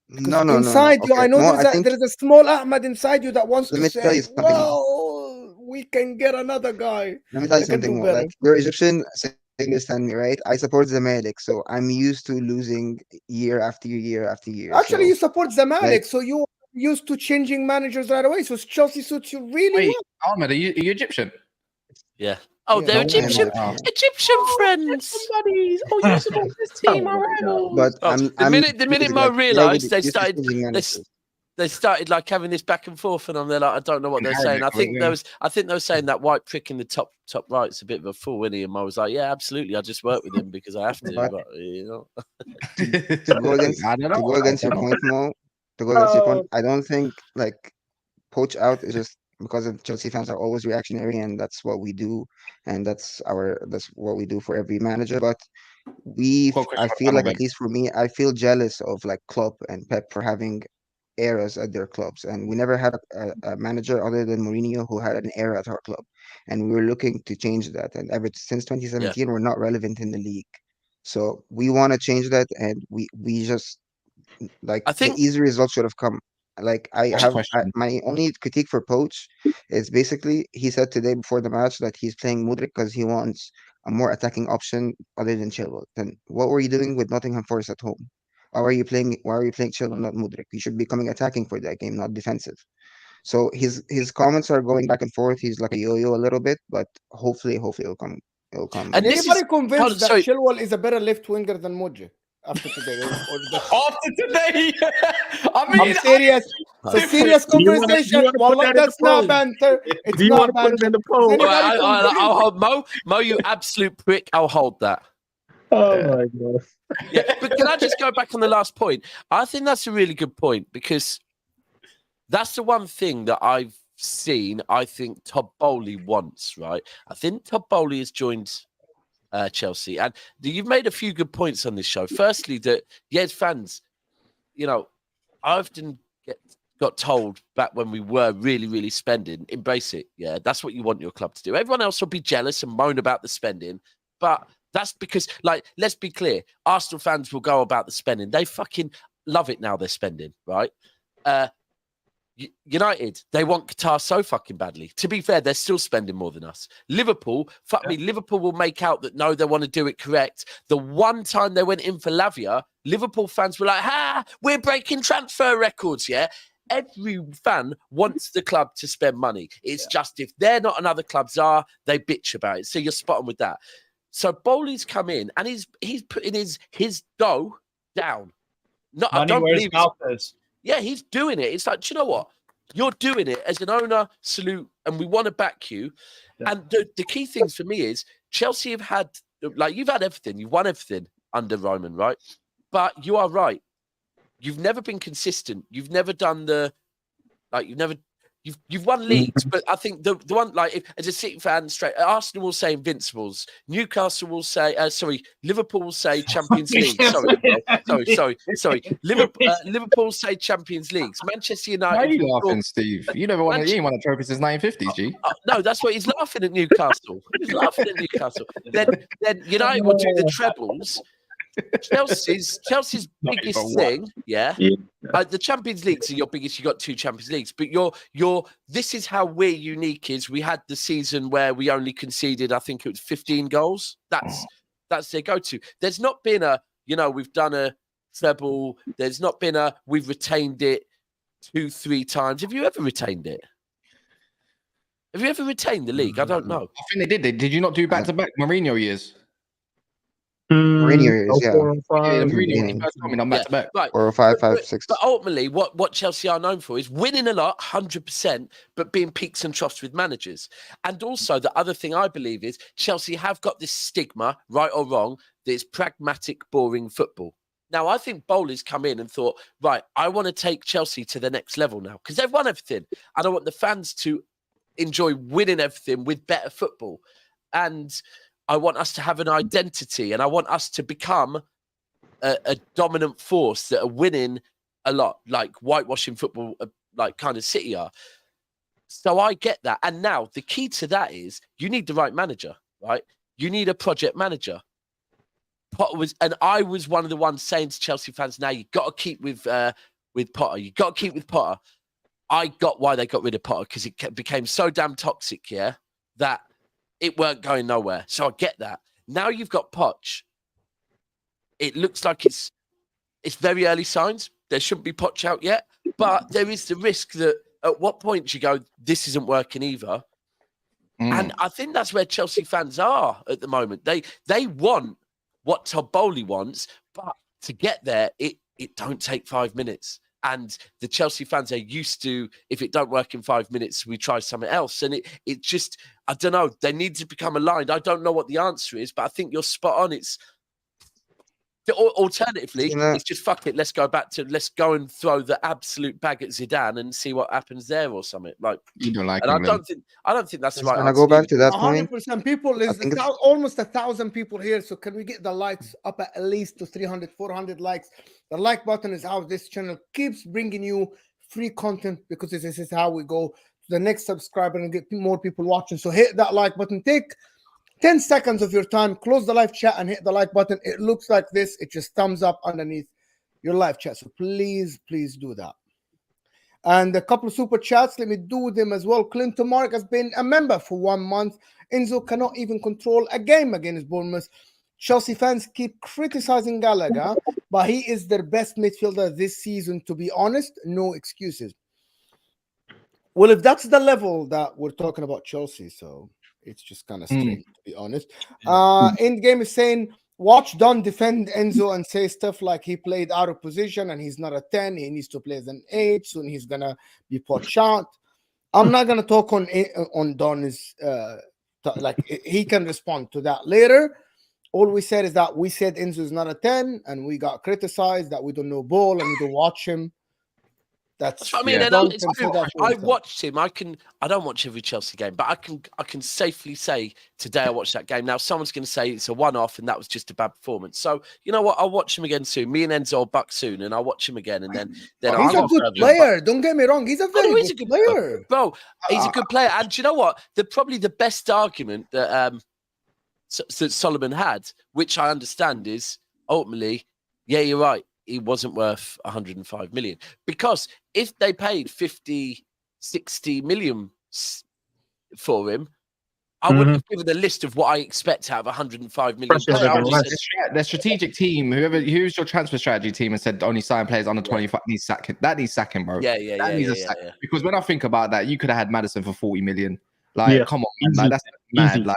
No. Inside you, Okay. I know there is a small Ahmed inside you that wants to say, "Well, we can get another guy." Let me tell you something more. Like, you're Egyptian, understand me, right? I support Zamalek, so I'm used to losing year after year after year. Actually, you support Zamalek, so you used to changing managers right away. So Chelsea suits you really well. Ahmed, are you Egyptian? Yeah. Oh, they're Egyptian friends. Buddies. Oh, you support this team, But the minute Mo realised they started like having this back and forth, and I'm there like, I don't know what they're saying. I think they were saying that white prick in the top right's a bit of a fool, isn't he? And I was like, yeah, absolutely. I just work with him because I have to. But you know, to go against your point, Mo. To go against your point, I don't think like Poch out is just because of Chelsea fans are always reactionary, and that's what we do, and that's what we do for every manager. But I feel like, at least for me, I feel jealous of like Klopp and Pep for having eras at their clubs, and we never had a manager other than Mourinho who had an era at our club, and we were looking to change that. And ever since 2017, we're not relevant in the league, so we want to change that, and we just like I the think easy results should have come. Like my only critique for Poch is basically he said today before the match that he's playing Mudryk because he wants a more attacking option other than Chilwell. Then what were you doing with Nottingham Forest at home? Why are you playing Chilwell, not Mudryk? You should be coming attacking for that game, not defensive. So his comments are going back and forth. He's like a yo-yo a little bit, but hopefully it'll come. It'll come. And anybody convinced that Chilwell is a better left winger than Mudryk after today? After today, I mean, I'm serious. It's a serious conversation. Wallah, that's not banter. It's not banter. In the poll? I'll hold Mo, you absolute prick. I'll hold that. Oh my god. Yeah, but can I just go back on the last point? I think that's a really good point because that's the one thing that I've seen. I think Todd Bowley wants, right? I think Todd Bowley has joined Chelsea, and you've made a few good points on this show. Firstly, that as fans, I often got told back when we were really, really spending, embrace it. Yeah, that's what you want your club to do. Everyone else will be jealous and moan about the spending, but that's because, like, let's be clear, Arsenal fans will go about the spending. They fucking love it now they're spending, right? United, they want Qatar so fucking badly. To be fair, they're still spending more than us. Liverpool, Liverpool will make out that no, they want to do it correct. The one time they went in for Lavia, Liverpool fans were like, we're breaking transfer records, yeah? Every fan wants the club to spend money. It's just if they're not and other clubs are, they bitch about it. So you're spot on with that. So Bowley's come in and he's putting his dough down. I don't believe it. Yeah, he's doing it. It's like, do you know what? You're doing it as an owner, salute, and we want to back you. Yeah. And the key things for me is Chelsea have had, like, you've had everything. You've won everything under Roman, right? But you are right. You've never been consistent. You've never done You've won leagues, but I think the one, like, as a City fan, straight, Arsenal will say Invincibles, Newcastle will say, Liverpool will say Champions League. Sorry. Liverpool will say Champions Leagues. Manchester United. Why are you laughing, Steve? You never won. You ain't won a trophy since 1950s, G. No, that's what he's laughing at Newcastle. He's laughing at Newcastle. Then United will do the trebles. Chelsea's biggest thing, the Champions Leagues are your biggest. You got 2 Champions Leagues, but this is how we're unique. Is we had the season where we only conceded, I think it was 15 goals. That's their go-to. There's not been we've done a treble. There's not been we've retained it 2-3 times. Have you ever retained it? Have you ever retained the league? I don't know. I think they did. Did you not do back-to-back Mourinho years? Mourinho years, yeah. Mourinho first coming on back-to-back. Right. 4 or 5, 5, 6. But ultimately, what Chelsea are known for is winning a lot, 100%, but being peaks and troughs with managers. And also, the other thing I believe is Chelsea have got this stigma, right or wrong, that it's pragmatic, boring football. Now, I think Bowley's come in and thought, right, I want to take Chelsea to the next level now because they've won everything. And I want the fans to enjoy winning everything with better football. And I want us to have an identity and I want us to become a dominant force that are winning a lot, like whitewashing football, like kind of City are. So I get that. And now the key to that is you need the right manager, right? You need a project manager. I was one of the ones saying to Chelsea fans, now you got to keep with Potter. You got to keep with Potter. I got why they got rid of Potter because it became so damn toxic, that it weren't going nowhere. So I get that. Now you've got Poch. It looks like it's very early signs. There shouldn't be Poch out yet, but there is the risk that at what point you go, this isn't working either. And I think that's where Chelsea fans are at the moment. They want what Todd Bowley wants, but to get there, it don't take 5 minutes. And the Chelsea fans are used to, if it don't work in 5 minutes, we try something else. And it just, I don't know, they need to become aligned. I don't know what the answer is, but I think you're spot on. Alternatively, it's just fuck it. Let's go and throw the absolute bag at Zidane and see what happens there or something. Like you don't like. And I don't think that's the right. When I go back to that point, 100% people is almost 1,000 people here. So can we get the likes up at least to 300, 400 likes? The like button is how this channel keeps bringing you free content, because this is how we go to the next subscriber and get more people watching. So hit that like button. Take 10 seconds of your time, close the live chat and hit the like button. It looks like this. It just thumbs up underneath your live chat. So please do that. And a couple of super chats, let me do them as well. Clinton Mark has been a member for 1 month. Enzo cannot even control a game against Bournemouth. Chelsea fans keep criticizing Gallagher, but he is their best midfielder this season, to be honest. No excuses. Well, if that's the level that we're talking about Chelsea, so it's just kind of strange, to be honest. Endgame is saying, watch Don defend Enzo and say stuff like he played out of position and he's not a 10. He needs to play as an 8. Soon he's going to be Poch out. I'm not going to talk on Don's, like he can respond to that later. All we said is that we said Enzo is not a 10 and we got criticized that we don't know ball and we don't watch him. That's I mean, I watched him. I don't watch every Chelsea game, but I can safely say today I watched that game. Now someone's going to say it's a one-off and that was just a bad performance. So you know what? I'll watch him again soon. Me and Enzo will buck soon, and I'll watch him again. And then he's a good player. Don't get me wrong. He's a very good player, bro. He's a good player. And do you know what? Probably the best argument that that Solomon had, which I understand, is ultimately, yeah, you're right. He wasn't worth 105 million, because if they paid 50, 60 million for him, I would have given a list of what I expect out of 105 million. The strategic team, who's your transfer strategy team, and said only sign players under 25 needs sacking. That needs sacking, bro. Yeah. Because when I think about that, you could have had Maddison for 40 million. Like, come on, man. Like, that's mad. Like,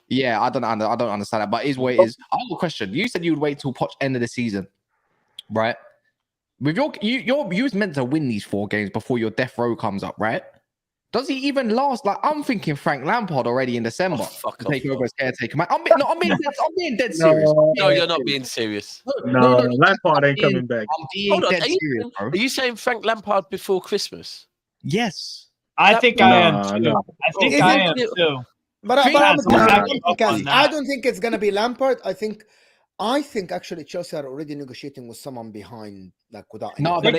yeah, I don't understand that, but it is what it is. I have a question. You said you would wait till Poch end of the season. Right, with you was meant to win these 4 games before your death row comes up, right? Does he even last? Like, I'm thinking Frank Lampard already in December. Take over as caretaker, man. I'm being dead serious. No, you're not being serious. No, Lampard ain't coming back. I'm being dead serious, bro. Are you saying Frank Lampard before Christmas? Yes. I think I am too. I think I am too. But I don't think it's gonna be Lampard. I think actually Chelsea are already negotiating with someone behind, like without. No, but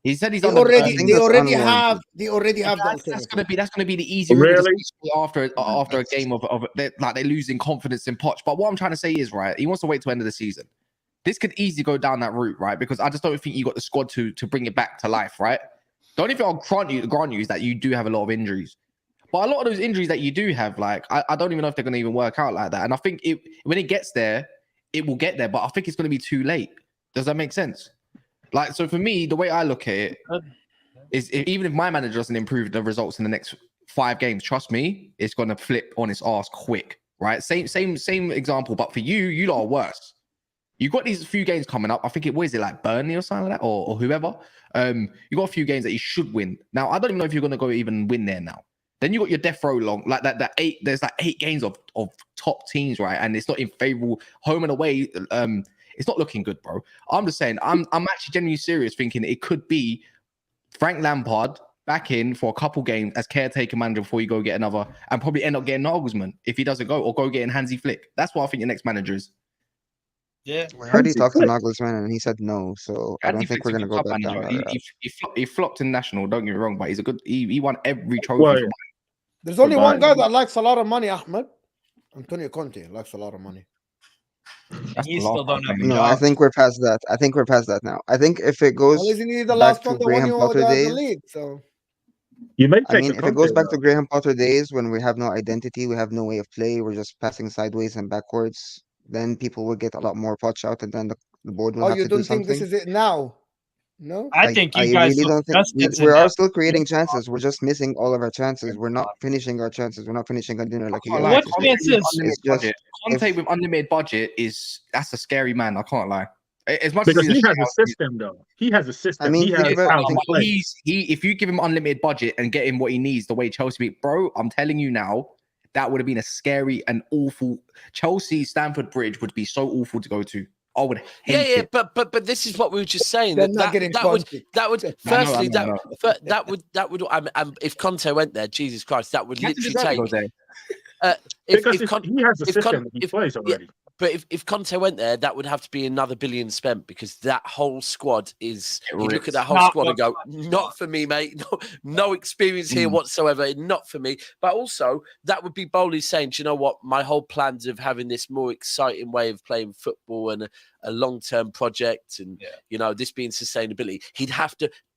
he said he's they already have that's gonna be the easy route after a game of they're losing confidence in Poch. But what I'm trying to say is, right, he wants to wait till end of the season. This could easily go down that route, right? Because I just don't think you got the squad to bring it back to life, right? The only thing I'll grant you is that you do have a lot of injuries. But a lot of those injuries that you do have, like, I don't even know if they're going to even work out like that. And I think when it gets there, it will get there. But I think it's going to be too late. Does that make sense? Like, so for me, the way I look at it is, even if my manager doesn't improve the results in the next 5 games, trust me, it's going to flip on its ass quick, right? Same example. But for you lot are worse. You've got these few games coming up. I think what is it, like Burnley or something like that, or whoever. You got a few games that you should win. Now, I don't even know if you're going to go even win there now. Then you got your death row long, like that 8. There's like 8 games of top teams, right? And it's not in favorable home and away. It's not looking good, bro. I'm just saying, I'm actually genuinely serious, thinking it could be Frank Lampard back in for a couple games as caretaker manager before you go get another, and probably end up getting Nagelsmann if he doesn't go, or go getting Hansi Flick. That's what I think your next manager is. Yeah, we already talked to Nagelsmann and he said no, so I don't think we're gonna go back down. He flopped in national. Don't get me wrong, but he's a good. He won every trophy. There's only one guy that likes a lot of money, Ahmed. Antonio Conte likes a lot of money. You still don't have no, I think we're past that. I think we're past that now. I think if it goes back to Graham Potter days, if it goes back to Graham Potter days when we have no identity, we have no way of play, we're just passing sideways and backwards, then people will get a lot more Poch out, and then the board will have to do something. You don't think this is it now? No, I think you guys really don't think we are still creating chances. We're just missing all of our chances. We're not finishing our chances. We're not finishing a dinner like you guys. What chances? Conte with unlimited budget that's a scary man. I can't lie. As much because he has a system, though. He has a system. I mean, he has how to play. If you give him unlimited budget and get him what he needs, the way Chelsea beat, bro, I'm telling you now, that would have been a scary and awful. Chelsea Stamford Bridge would be so awful to go to. I would hate it. But this is what we were just saying. They're not getting That would firstly that would if Conte went there, Jesus Christ, that would literally take. Because he has a system he plays already. But if Conte went there, that would have to be another billion spent because that whole squad is. You look at that whole squad and go, not for me, mate. No experience here whatsoever. Not for me. But also, that would be Bowley saying, do you know what? My whole plans of having this more exciting way of playing football and a long-term project and, this being sustainability,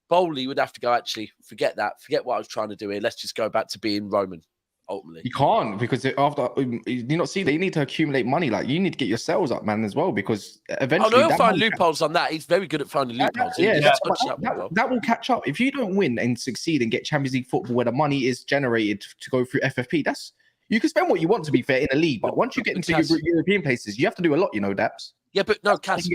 Bowley would have to go, actually, forget that. Forget what I was trying to do here. Let's just go back to being Roman. Ultimately, you can't because after you not see they need to accumulate money. Like you need to get your sales up, man, as well. Because eventually, he'll find loopholes on that. He's very good at finding loopholes. That will catch up. If you don't win and succeed and get Champions League football where the money is generated to go through FFP, you can spend what you want to be fair in a league, but once you get into European places, you have to do a lot. Daps. Yeah, but no, Cass.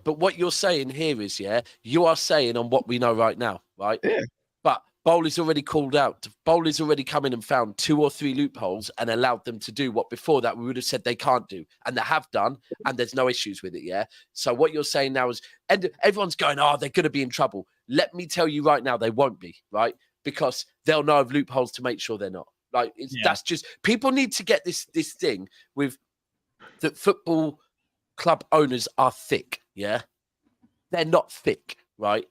But what you're saying here is, you are saying on what we know right now, right? Yeah. But Bowley's already called out. Bowley's already come in and found 2 or 3 loopholes and allowed them to do what before that we would have said they can't do. And they have done, and there's no issues with it, So what you're saying now is, and everyone's going, they're going to be in trouble. Let me tell you right now, they won't be, right? Because they'll know of loopholes to make sure they're not. Like, that's just, people need to get this thing with that football club owners are thick, They're not thick, right?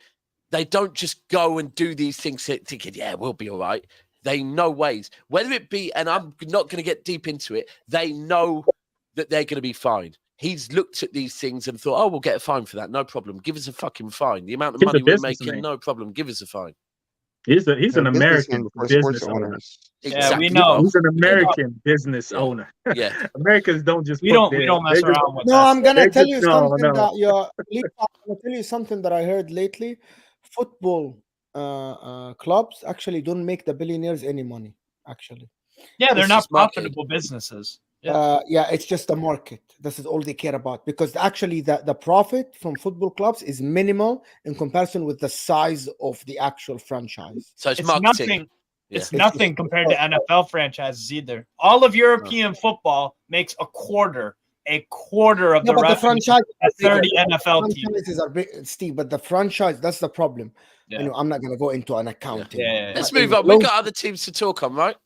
They don't just go and do these things thinking, we'll be all right. They know ways. Whether it be, and I'm not going to get deep into it, they know that they're going to be fine. He's looked at these things and thought, we'll get a fine for that. No problem. Give us a fucking fine. The amount of money we're making, no problem. Give us a fine. He's an American business owner. Exactly. We know. He's an American business owner. Yeah. Americans don't just we don't mess around with that. I'm gonna tell you something that I heard lately. Football clubs actually don't make the billionaires any money. Actually, they're not profitable businesses. It's just the market. This is all they care about because actually the profit from football clubs is minimal in comparison with the size of the actual franchise. So it's marketing. It's nothing compared to NFL franchises either. All of European football makes a quarter of the franchise. 30 NFL teams. Franchises are big, Steve, but the franchise, that's the problem. I'm not going to go into an accounting. Let's move on. We've got other teams to talk on, right?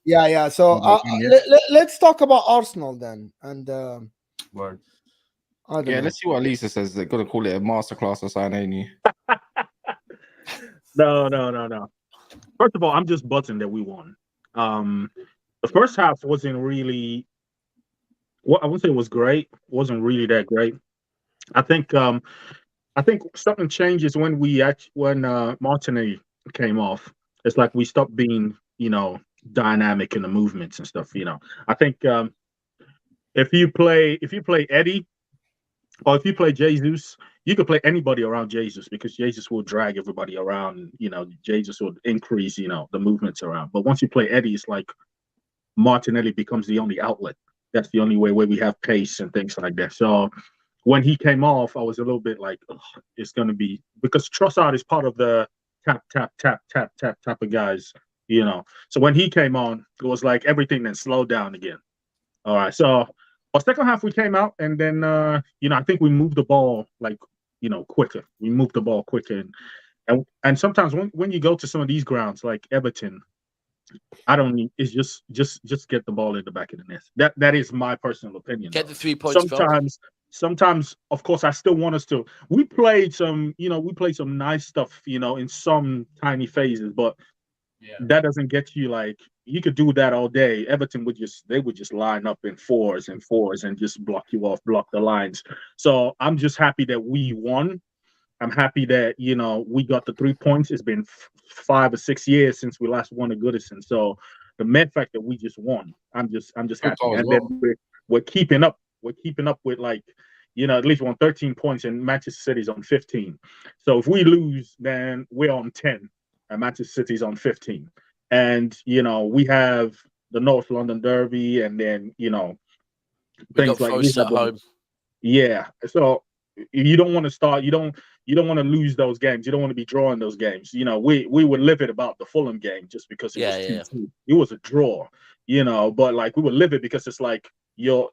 So let's talk about Arsenal then. And word. Let's see what Lisa says. They're going to call it a masterclass or something, ain't you? No. First of all, I'm just buzzing that we won. The first half wasn't really. I wouldn't say it was great. It wasn't really that great. I think something changes when Martinelli came off. It's like we stopped being, dynamic in the movements and stuff. I think if you play Eddie or if you play Jesus, you could play anybody around Jesus because Jesus will drag everybody around. Jesus will increase, the movements around. But once you play Eddie, it's like Martinelli becomes the only outlet. That's the only way where we have pace and things like that. So when he came off, I was a little bit like, it's going to be because Trossard is part of the tap of guys, So when he came on, it was like everything then slowed down again. All right. So our second half, we came out and then, I think we moved the ball quicker. We moved the ball quicker. And sometimes when you go to some of these grounds like Everton, it's just get the ball in the back of the net. That is my personal opinion. Get the 3 points. Sometimes, of course, I still want us to. We played some nice stuff, in some tiny phases, but that doesn't get you like you could do that all day. Everton would just line up in fours and just block you off, block the lines. So I'm just happy that we won. I'm happy that we got the 3 points. It's been 5 or 6 years since we last won a Goodison. So the mere fact that we just won, I'm just happy. And then we're keeping up. We're keeping up with at least on 13 points, and Manchester City's on 15. So if we lose, then we're on 10, and Manchester City's on 15. And we have the North London Derby, and then things like this at home. Yeah. So you don't want to start. You don't want to lose those games. You don't want to be drawing those games. We would live it about the Fulham game just because it was 2-2. It was a draw. but like we were livid because it's like you're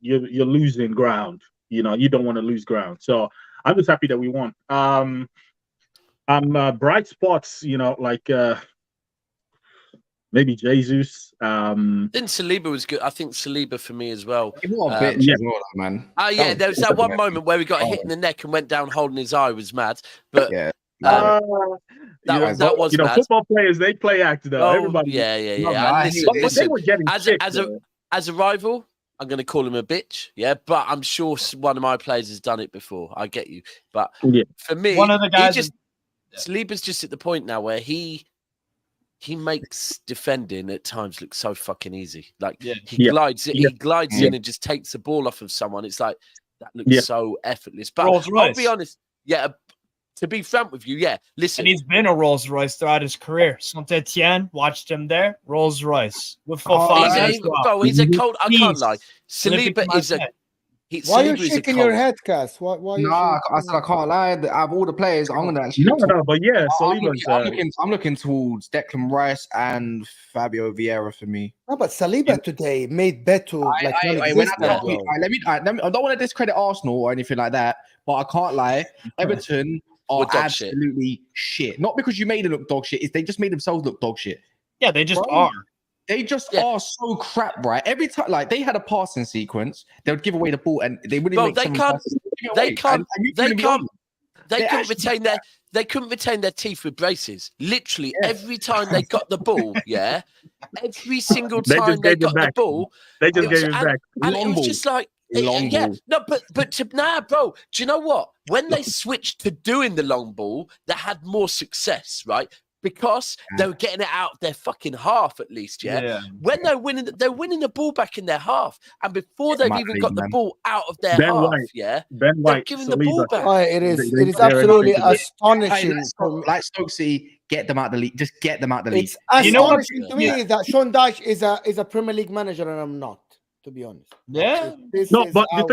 losing ground. You don't want to lose ground. So I'm just happy that we won. I'm bright spots, like maybe Jesus. Then Saliba was good. I think Saliba for me as well. What a bitch as well, man. Yeah, there was that one moment where he got a hit in the neck and went down holding his eye. Was mad, but Yeah. that was mad. Football players, they play act though. Everybody, yeah. Listen, they were getting as a rival, I'm going to call him a bitch. Yeah, but I'm sure one of my players has done it before. I get you, but for me, one of the guys, Saliba's just at the point now where he makes defending at times look so fucking easy. Like he glides in and just takes the ball off of someone. It's like that looks so effortless. But I'll be honest, to be frank with you, listen. And he's been a Rolls Royce throughout his career. Saint-Etienne, watched him there. Rolls Royce. With he's a cold. I can't lie. Saliba is a. Why are you shaking your head, Cass? Why I said I can't lie. Out of all the players, I'm gonna actually. No, but I'm looking towards Declan Rice and Fabio Vieira for me. No, but Saliba today made Beto I don't want to discredit Arsenal or anything like that, but I can't lie. Everton are absolutely shit. Not because you made them look dog shit. It's they just made themselves look dog shit. Yeah, they just are. They just are so crap, right? Every time, like they had a passing sequence, they would give away the ball, and they wouldn't. They couldn't retain their teeth with braces. Literally every time they got the ball, every single time they got the ball, they just gave it back. And it was just like, bro. Do you know what? When they switched to doing the long ball, they had more success, right? Because they were getting it out of their fucking half at least, When they're winning the ball back in their half, and before they've even got the ball out of their half, Ben White, they're giving the ball back. It is absolutely astonishing. Like Stokesy, get them out the league. Just get them out the league. It's astonishing to me that Sean Dyche is a Premier League manager, and I'm not. To be honest, but you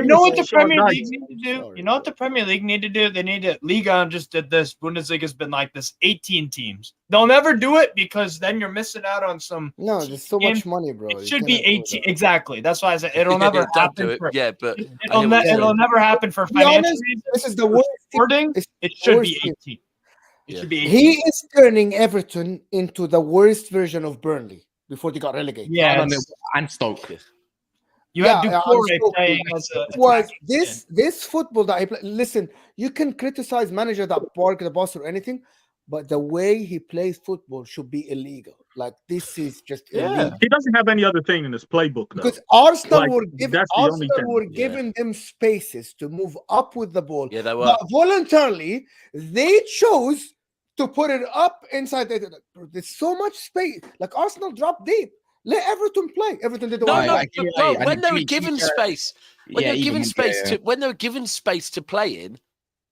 know what the Premier League need to do? You know what the Premier League need to do? They need to. Liga just did this. Bundesliga's been like this. 18 teams. They'll never do it because then you're missing out on some. No, there's so much money, bro. It should be 18. Exactly. That's why I said it'll never happen. But it'll never happen for financial reasons. This is the worst wording. It should be 18. It should be 18. He is turning Everton into the worst version of Burnley before they got relegated. Yeah, and Stoke. You had Ducouré playing as this football that he play. Listen, you can criticize manager that park the bus or anything, but the way he plays football should be illegal. Like this is just illegal. He doesn't have any other thing in his playbook though. Because Arsenal were giving them spaces to move up with the ball. Yeah, they were. But voluntarily, they chose to put it up inside. There's so much space. Like Arsenal dropped deep. Let Everton play. Everton did the when they were given space, when they were given space to play in,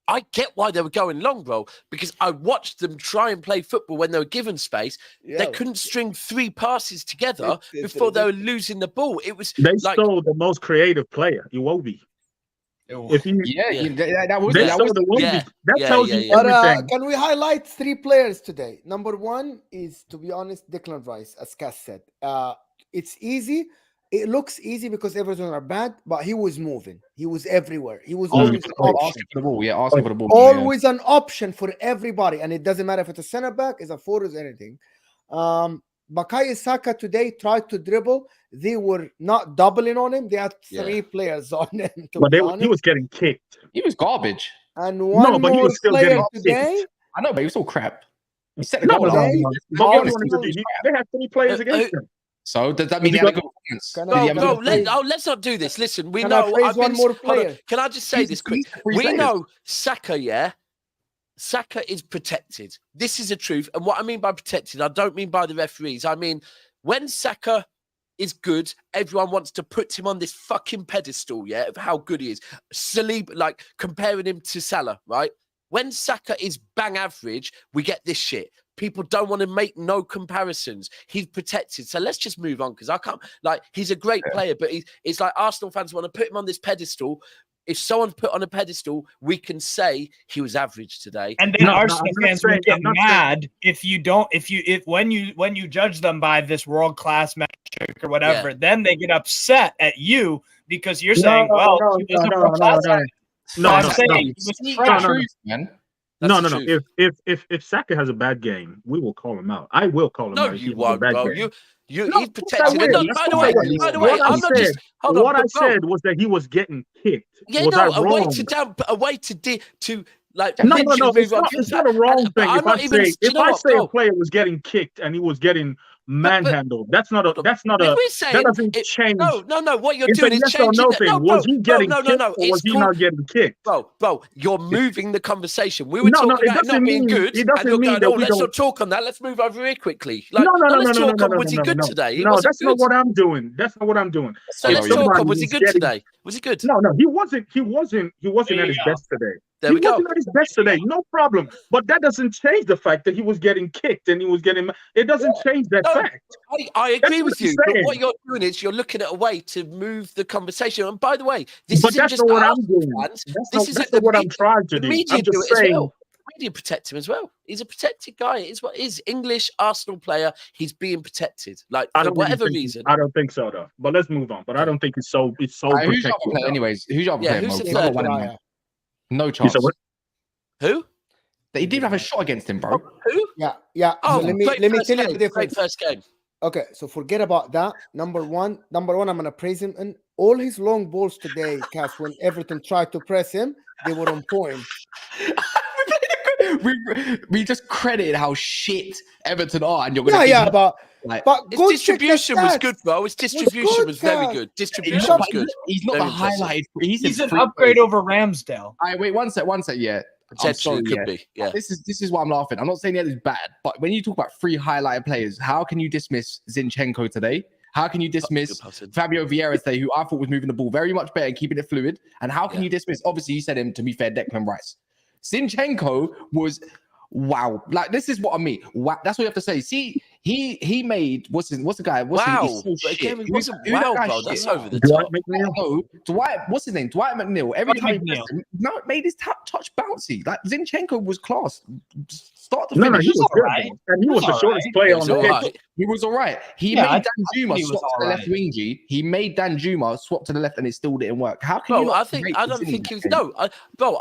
I get why they were going long, bro. Because I watched them try and play football when they were given space. They couldn't string 3 passes together before they were losing the ball. It was they stole the most creative player, Iwobi. If you, that tells you everything. Can we highlight 3 players today? Number 1 is, to be honest, Declan Rice, as Cass said. It's easy. It looks easy because Everton are bad, but he was moving. He was everywhere. He was always an option. Asking for the ball. Asking for the ball. Always an option for everybody, and it doesn't matter if it's a center back, it's a forward, or anything. Bukayo Saka today tried to dribble. They were not doubling on him. They had 3 players on him. But he was getting kicked. He was garbage. And one more he was still player today. Kicked. I know, but he was all crap. He set the goal up. They had 3 players against him. So does that mean he had a good performance? Let's not do this. Listen, we know. Can I just say this quick? We know Saka, Saka is protected. This is the truth. And what I mean by protected, I don't mean by the referees. I mean, when Saka is good, everyone wants to put him on this fucking pedestal, of how good he is. Saliba, like comparing him to Salah, right? When Saka is bang average, we get this shit. People don't want to make no comparisons. He's protected. So let's just move on because I can't, he's a great player, but it's like Arsenal fans want to put him on this pedestal. If someone's put on a pedestal, we can say he was average today. And then Arsenal fans will get mad if when you judge them by this world-class match Mudryk or whatever, then they get upset at you because you're saying, "Well, he wasn't fresh last time." No, I'm no, saying no. he was See, fresh. truth, man. No, That's no, the no. truth. If Saka has a bad game, we will call him out. I will call him No, out. If he you has a won't, bad bro. game. You No, he's of course I protected. will. And Of by the course I way, will. by the way, What I I'm not said, just hold on, what I but bro, said was that he was getting kicked. yeah, Was I no, wrong? a way to like No, no, eventually no. move on. It's not a wrong But thing. I'm If I not even. say Do you know what, a bro? player was getting kicked and he was getting manhandled, that's not a. If That's not we're a. That saying doesn't it, change. no, what you're It's a doing is yes or changing no that. thing. No, Was he getting kicked or was It's he called not getting kicked? bro. You're moving the conversation. We were No, no. talking It about it not doesn't being mean. good, It and doesn't you're mean going, that "Oh, we let's don't. not talk on that. Let's move over here quickly." No, Like, no, no, no, no, let's no, no, talk no, on no, was he no, no, good no. today? He No, wasn't that's not good. what I'm doing. That's not what I'm doing. So I If know let's you're talk right. on was somebody he is good getting today? Was he good? no, no, he wasn't. He wasn't There at you his go. best today. There He we go. wasn't at his best today. No problem. But that doesn't change the fact that he was getting kicked and he was getting. It doesn't change that No, fact. I That's agree what with I'm you, but what saying. you're doing is you're looking at a way to move the conversation. And by the way, this But isn't that's just not what the I'm Arsenal doing. fans. That's This is not what I'm the, trying to the do. media I'm do just it as saying. well. The media protect him as well. He's a protected guy. Is what is English Arsenal player. He's being protected, like I for don't really whatever think. reason. I don't think so though. But let's move on. But I Okay. don't think it's so. It's so Who's your protected. other player, though. anyways? Who's your other Yeah, player, who's Mo? the Give me third one one? in mind. No You chance. said what? Who? He didn't have a shot against him, bro. Who? Yeah. Oh, So let me great tell first you game. the difference. Great first game. Okay, so forget about that. Number one, I'm gonna praise him, and all his long balls today, Cass. When Everton tried to press him, they were on point. we just credited how shit Everton are, and you're Yeah, gonna yeah, but like, His go check the distribution was stats. good, bro. His distribution good, was very Cass. good. he's Distribution not, was good. he's not Very the impressive. highlight. He's an upgrade over Ramsdale. All right, wait, one sec. Yeah, I'm Potentially sorry. could Yeah. be. Yeah. This is why I'm laughing. I'm not saying that it's bad, but when you talk about three highlighted players, how can you dismiss Zinchenko today? How can you dismiss Fabio Vieira today, who I thought was moving the ball very much better and keeping it fluid? And how can you dismiss? Obviously, you said him. To be fair, Declan Rice. Zinchenko was wow. Like this is what I mean. Wow. That's what you have to say. See, he made what's the guy? Wow. He's so But again, shit. it wasn't Who that wow, guy bro. shit? That's over the Dwight top. McNeil. No, Dwight, what's his name? Dwight McNeil. Every Dwight time he McNeil. pressed him, no, it made his touch bouncy. Like Zinchenko was class. Start to No, no, finish. he was good, alright. though. And he was the Alright. shortest player It was on the all pitch. right. He was all right. He Yeah, I made think Dan Juma he was swap to the left alright. wing. He made Dan Juma swap to the left, and it still didn't work. How can you Bro, not? I don't think he was. No, bro.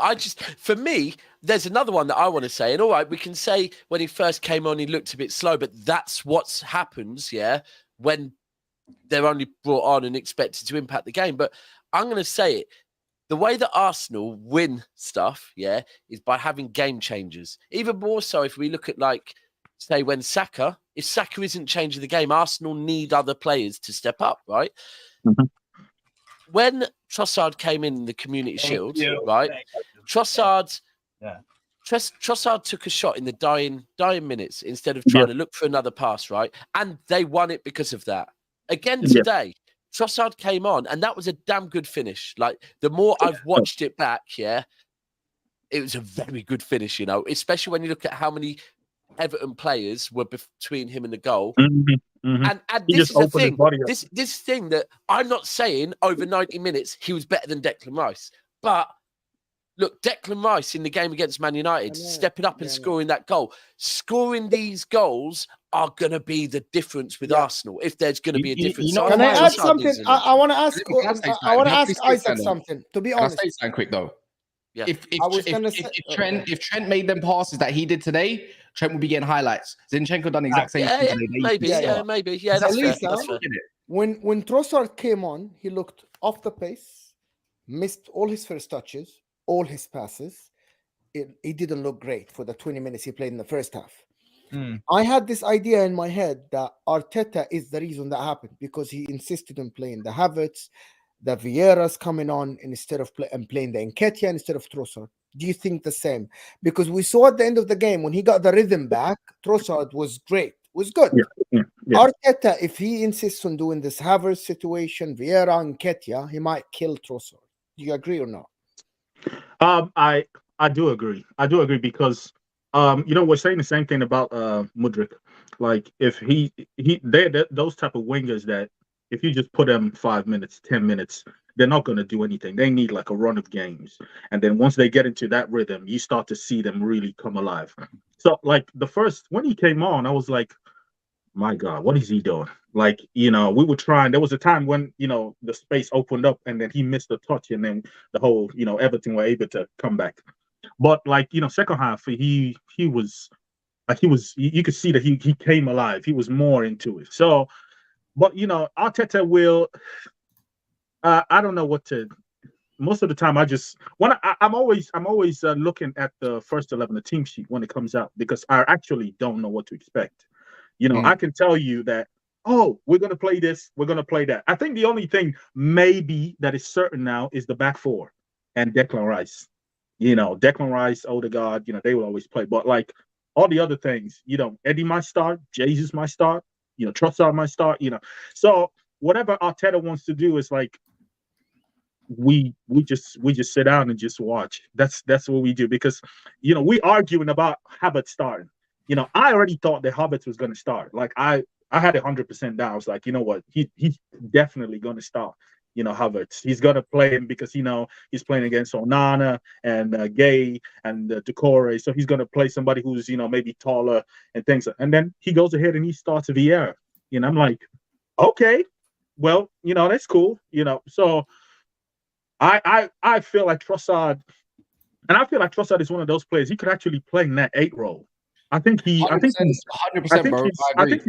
For me, there's another one that I want to say. And all right, we can say when he first came on, he looked a bit slow, but that's what happens, yeah, when they're only brought on and expected to impact the game. But I'm going to say it. The way that Arsenal win stuff, yeah, is by having game changers. Even more so if we look at, like, say, when if Saka isn't changing the game, Arsenal need other players to step up, right? Mhm. When Trossard came in the Community Shield, you. right? Thank you. Trossard, Yeah. Trossard took a shot in the dying minutes instead of trying to look for another pass, right? And they won it because of that. Again Yeah. today, Trossard came on, and that was a damn good finish. Like, the more I've watched it back, yeah, it was a very good finish, you know, especially when you look at how many Everton players were between him and the goal. Mhm, mhm. And He this just is the opened his thing. body up. This thing that I'm not saying over 90 minutes he was better than Declan Rice, but look, Declan Rice in the game against Man United, stepping up and scoring that goal. Scoring these goals are going to be the difference with Arsenal, if there's going to be a difference. know Can I why add something? I want to ask. Can I say something? I want to Can I ask please say Isaac something? something. To be Can I honest, say something quick though? Yeah. If I was gonna say- if Trent made them passes that he did today, Trent would be getting highlights. Zinchenko done the exact same thing today. Maybe. Yeah, that's fair. Lisa, That's fair. when Trossard came on, he looked off the pace, missed all his first touches, all his passes. He didn't look great for the 20 minutes he played in the first half. I had this idea in my head that Arteta is the reason that happened, because he insisted on playing the Havertz, the Vieira's coming on instead of playing the Nketiah instead of Trossard. Do you think the same? Because we saw at the end of the game when he got the rhythm back, Trossard was great, was good. Yeah. Arteta, if he insists on doing this Havertz situation, Vieira and Nketiah, he might kill Trossard. Do you agree or not? I do agree. I do agree because we're saying the same thing about Mudryk. Like if they're those type of wingers that if you just put them 5 minutes, 10 minutes, they're not going to do anything. They need like a run of games. And then once they get into that rhythm, you start to see them really come alive. So like when he came on, I was like, my God, what is he doing? Like, we were trying. There was a time when, the space opened up and then he missed a touch and then the whole, Everton were able to come back. But like, second half, he was like, you could see that he came alive. He was more into it. So, but, Arteta will, I don't know what to, most of the time I'm always looking at the first 11, the team sheet when it comes out, because I actually don't know what to expect. I can tell you that, we're going to play this, we're going to play that. I think the only thing maybe that is certain now is the back four and Declan Rice. Declan Rice, Odegaard, they will always play. But like all the other things, Eddie might start, Jesus might start, Trossard might start, So whatever Arteta wants to do is like, we just sit down and just watch. That's what we do, because we arguing about Havertz starting. I already thought that Havertz was going to start. Like I had 100% down. I was like, you know what, he's definitely going to start. Havertz, he's going to play him because he's playing against Onana and Gay and Decore, so he's going to play somebody who's maybe taller and things. And then he goes ahead and he starts Vieira. I'm like, okay, well, that's cool. So I feel like Trossard, and I feel like Trossard is one of those players. He could actually play in that 8 role. I think he 100%, bro. I think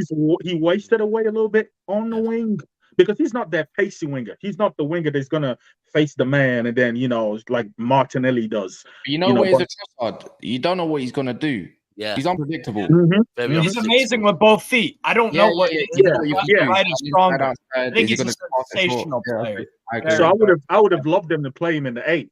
he wasted away a little bit on the wing, because he's not that pacey winger. He's not the winger that's gonna face the man and then like Martinelli does. What is a Trossard? You don't know what he's gonna do. Yeah, he's unpredictable. Mm-hmm. He's amazing with both feet. I don't know what right is stronger. I think he's a sensational player. So I would have loved them to play him in the 8.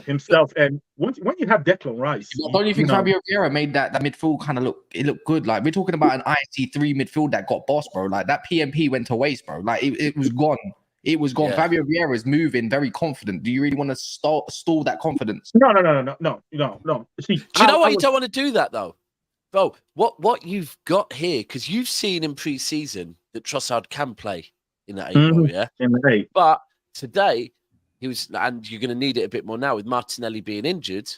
Himself. And when you have Declan Rice, don't you think Fabio Vieira made that midfield kind of look good? Like, we're talking about an IC3 midfield that got boss, bro. Like, that PMP went to waste, bro. Like, it was gone. It was gone. Yeah. Fabio Vieira is moving very confident. Do you really want to stall that confidence? No. See, do you know why you don't want to do that, though? Bro, what you've got here, because you've seen in pre-season that Trossard can play in that 8 role, yeah? In the 8. But today, he was, and you're going to need it a bit more now with Martinelli being injured.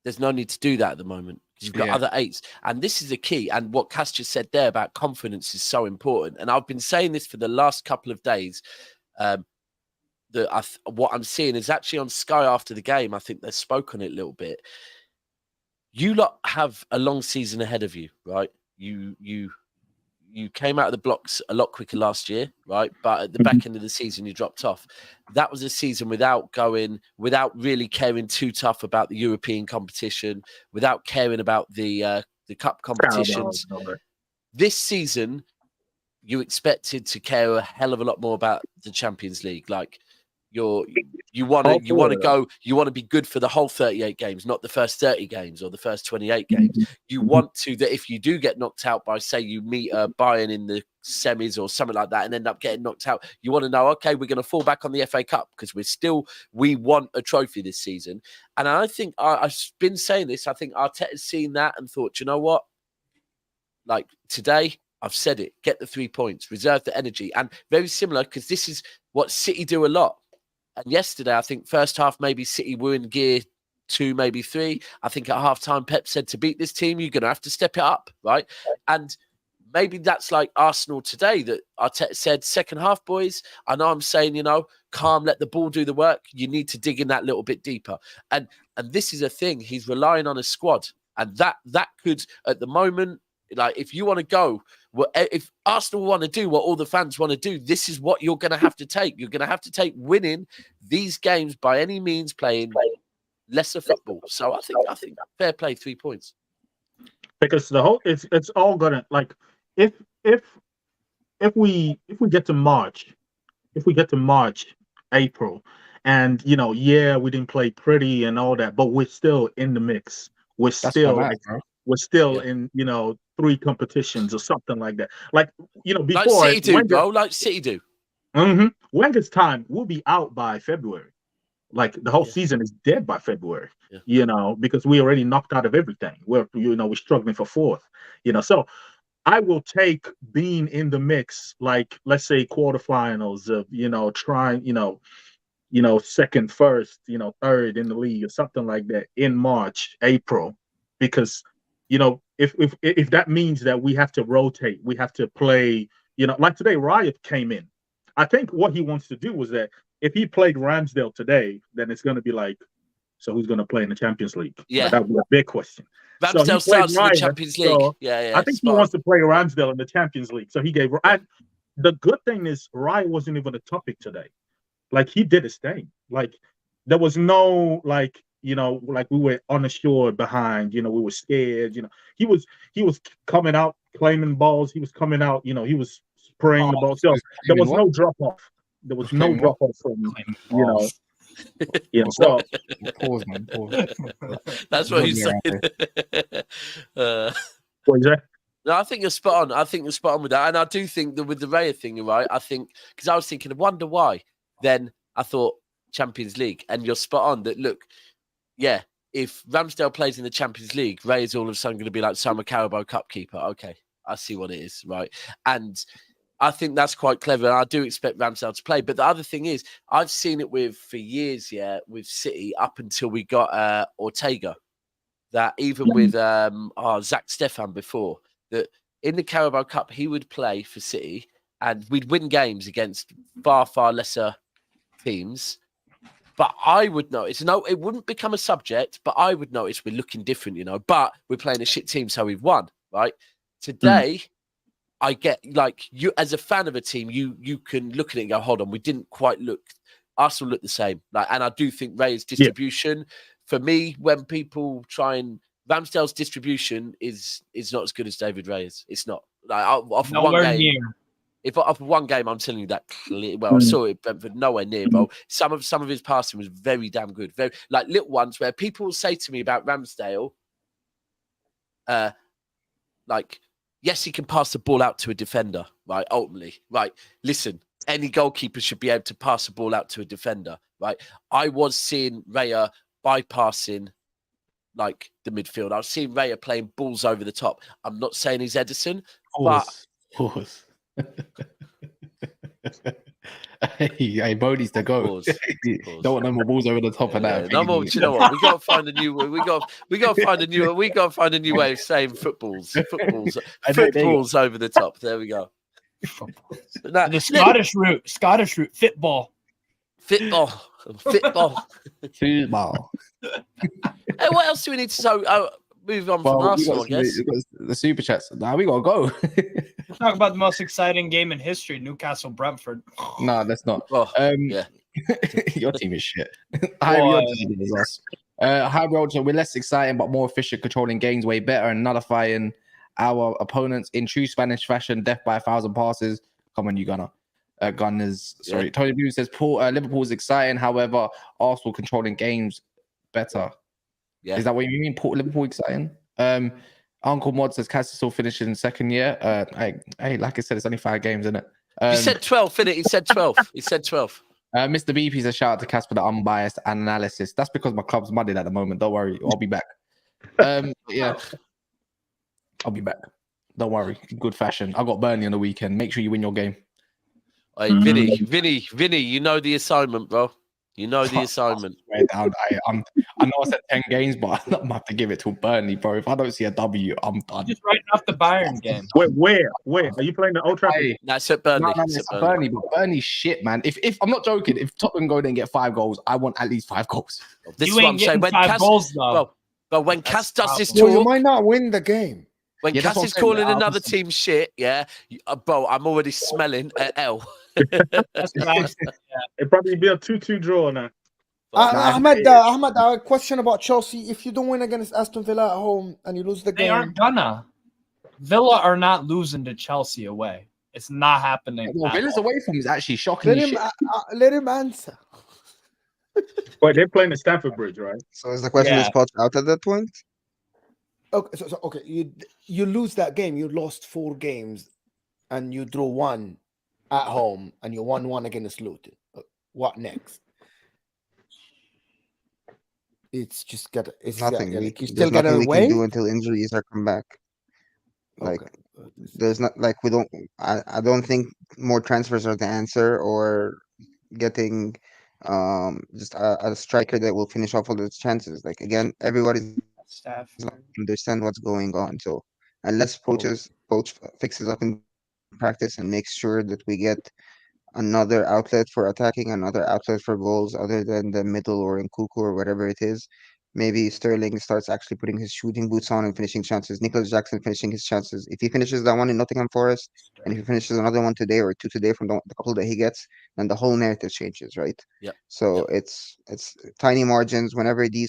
There's no need to do that at the moment, because you've got other 8s. And this is the key. And what Cass just said there about confidence is so important. And I've been saying this for the last couple of days. What I'm seeing is actually on Sky after the game. I think they spoke on it a little bit. You lot have a long season ahead of you, right? You came out of the blocks a lot quicker last year, right? But at the back end of the season, you dropped off. That was a season without really caring too tough about the European competition, without caring about the cup competitions. This season, you expected to care a hell of a lot more about the Champions League. Like, you want to be good for the whole 38 games, not the first 30 games or the first 28 games. You want to, that if you do get knocked out by, say, you meet Bayern in the semis or something like that and end up getting knocked out, you want to know, okay, we're going to fall back on the FA Cup because we want a trophy this season. And I think I've been saying this. I think Arteta's seen that and thought, you know what? Like, today, I've said it, get the 3 points, reserve the energy. And very similar, because this is what City do a lot. And yesterday, I think first half, maybe City were in gear 2, maybe 3. I think at halftime, Pep said, to beat this team, you're going to have to step it up, right? And maybe that's like Arsenal today, that Arteta said, second half, boys, I know I'm saying, calm, let the ball do the work. You need to dig in that little bit deeper. And this is a thing. He's relying on a squad. And that could, at the moment, like, if you want to go, if Arsenal want to do what all the fans want to do, this is what you're going to have to take. You're going to have to take winning these games by any means, playing lesser football. So I think fair play, 3 points. Because it's all gonna, like, if we get to March, April, and we didn't play pretty and all that, but we're still in the mix. We're still in 3 competitions or something like that. Like, before, like City do, bro. Like City do. Mm-hmm. Wenger's time, we'll be out by February. Like, the whole season is dead by February. Yeah. Because we already knocked out of everything. We're struggling for 4th. So I will take being in the mix, like, let's say quarterfinals of trying second, first, 3rd in the league or something like that in March, April, because if that means that we have to rotate, we have to play. Like today, Riot came in. I think what he wants to do was that if he played Ramsdale today, then it's going to be like, so who's going to play in the Champions League? Yeah, that would be a big question. Ramsdale starts in the Champions League. So yeah, I think he wants to play Ramsdale in the Champions League. So he gave. And the good thing is, Riot wasn't even a topic today. Like he did his thing. Like there was no like like we were unsure behind. We were scared. He was coming out claiming balls. He was coming out. He was spraying the ball. So there was no drop off. There was no drop off from So pause, man. Pause. That's what he's saying. What is that? No, I think you're spot on. I think you're spot on with that, and I do think that with the Raya thing, you're right. I think because I was thinking, I wonder why. Then I thought Champions League, and you're spot on. That look, yeah, if Ramsdale plays in the Champions League, Raya's all of a sudden going to be like Summer Carabao Cup keeper. Okay, I see what it is, right? And I think that's quite clever. And I do expect Ramsdale to play. But the other thing is, I've seen it for years, with City up until we got Ortega. That even with Zach Stefan before. That in the Carabao Cup, he would play for City and we'd win games against far, far lesser teams. But I would notice, it wouldn't become a subject, but I would notice we're looking different, but we're playing a shit team, so we've won, right? Today, I get, like, you as a fan of a team, you can look at it and go, hold on, we didn't quite look, Arsenal look the same. And I do think Ray's distribution, for me, when people try and, Ramsdale's distribution is not as good as David Ray's. It's not. Like off one game. If off one game, I'm telling you that clearly. Well, I saw it, but nowhere near. But some of his passing was very damn good. Very like little ones where people will say to me about Ramsdale, like, yes, he can pass the ball out to a defender, right? Ultimately, right? Listen, any goalkeeper should be able to pass the ball out to a defender, right? I was seeing Raya bypassing like the midfield. I've seen Raya playing balls over the top. I'm not saying he's Edison, but hey, Bodie's the goal. Don't want no more balls over the top of that. No more. Do you know what? We got to find a new. We got to find a new. We got to find a new way of saying footballs over the top. There we go. The Scottish route, football. Hey, what else do we need to move on from Arsenal, I guess? The super chats. Now we gotta go. Talk about the most exciting game in history, Newcastle Brentford. No, that's not. Your team is shit. Hi, Roger. We're less exciting but more efficient, controlling games way better and nullifying our opponents in true Spanish fashion. Death by 1,000 passes. Come on, you Gunners. Sorry, yeah. Tony Blue says Liverpool is exciting. However, Arsenal controlling games better. Yeah, is that what you mean? Liverpool exciting. Uncle Mod says Cass is still finishing second year. Hey, like I said, it's only 5 games, isn't it? He said 12, innit? He said 12. Mr. BP says shout out to Cass for the unbiased analysis. That's because my club's muddied at the moment. Don't worry, I'll be back. Yeah, I'll be back. Don't worry, good fashion. I got Burnley on the weekend. Make sure you win your game. Hey, Vinny, you know the assignment, bro. You know the assignment. I know I said 10 games, but I'm going to have to give it to Burnley, bro. If I don't see a W, I'm done. Just writing off the Bayern game. Where? Are you playing the Old Trafford? Hey, that's at Burnley. No, it's at Burnley, but Burnley's shit, man. If I'm not joking, if Tottenham go there and get 5 goals, I want at least 5 goals. This is what I'm saying. When 5 goals, though. But when Cass does this talk, you might not win the game. When Cass is calling another team shit, bro, I'm already smelling an L. It'd probably be a 2-2 draw now. Ahmed, a question about Chelsea. If you don't win against Aston Villa at home and you lose the game, they aren't gonna. Villa are not losing to Chelsea away. It's not happening. Well, Villa's away from is actually shocking. Let him answer. But they're playing the Stamford Bridge, right? So is the question is Poch out at that point? Okay, so okay, you lose that game. You lost 4 games, and you draw 1 at home, and you won 1 against Luton. What next? It's just nothing. You still got to wait. Can do until injuries are come back. Like there's not like we don't. I don't think more transfers are the answer, or getting just a striker that will finish off all those chances. Like again, everybody's understand what's going on. So unless Poch fixes up in practice and makes sure that we get another outlet for attacking, another outlet for goals other than the middle or in Kuku or whatever it is. Maybe Sterling starts actually putting his shooting boots on and finishing chances. Nicholas Jackson finishing his chances. If he finishes that one in Nottingham Forest, and if he finishes another one today or two today from the couple that he gets, then the whole narrative changes, right? Yeah. So it's tiny margins. Whenever he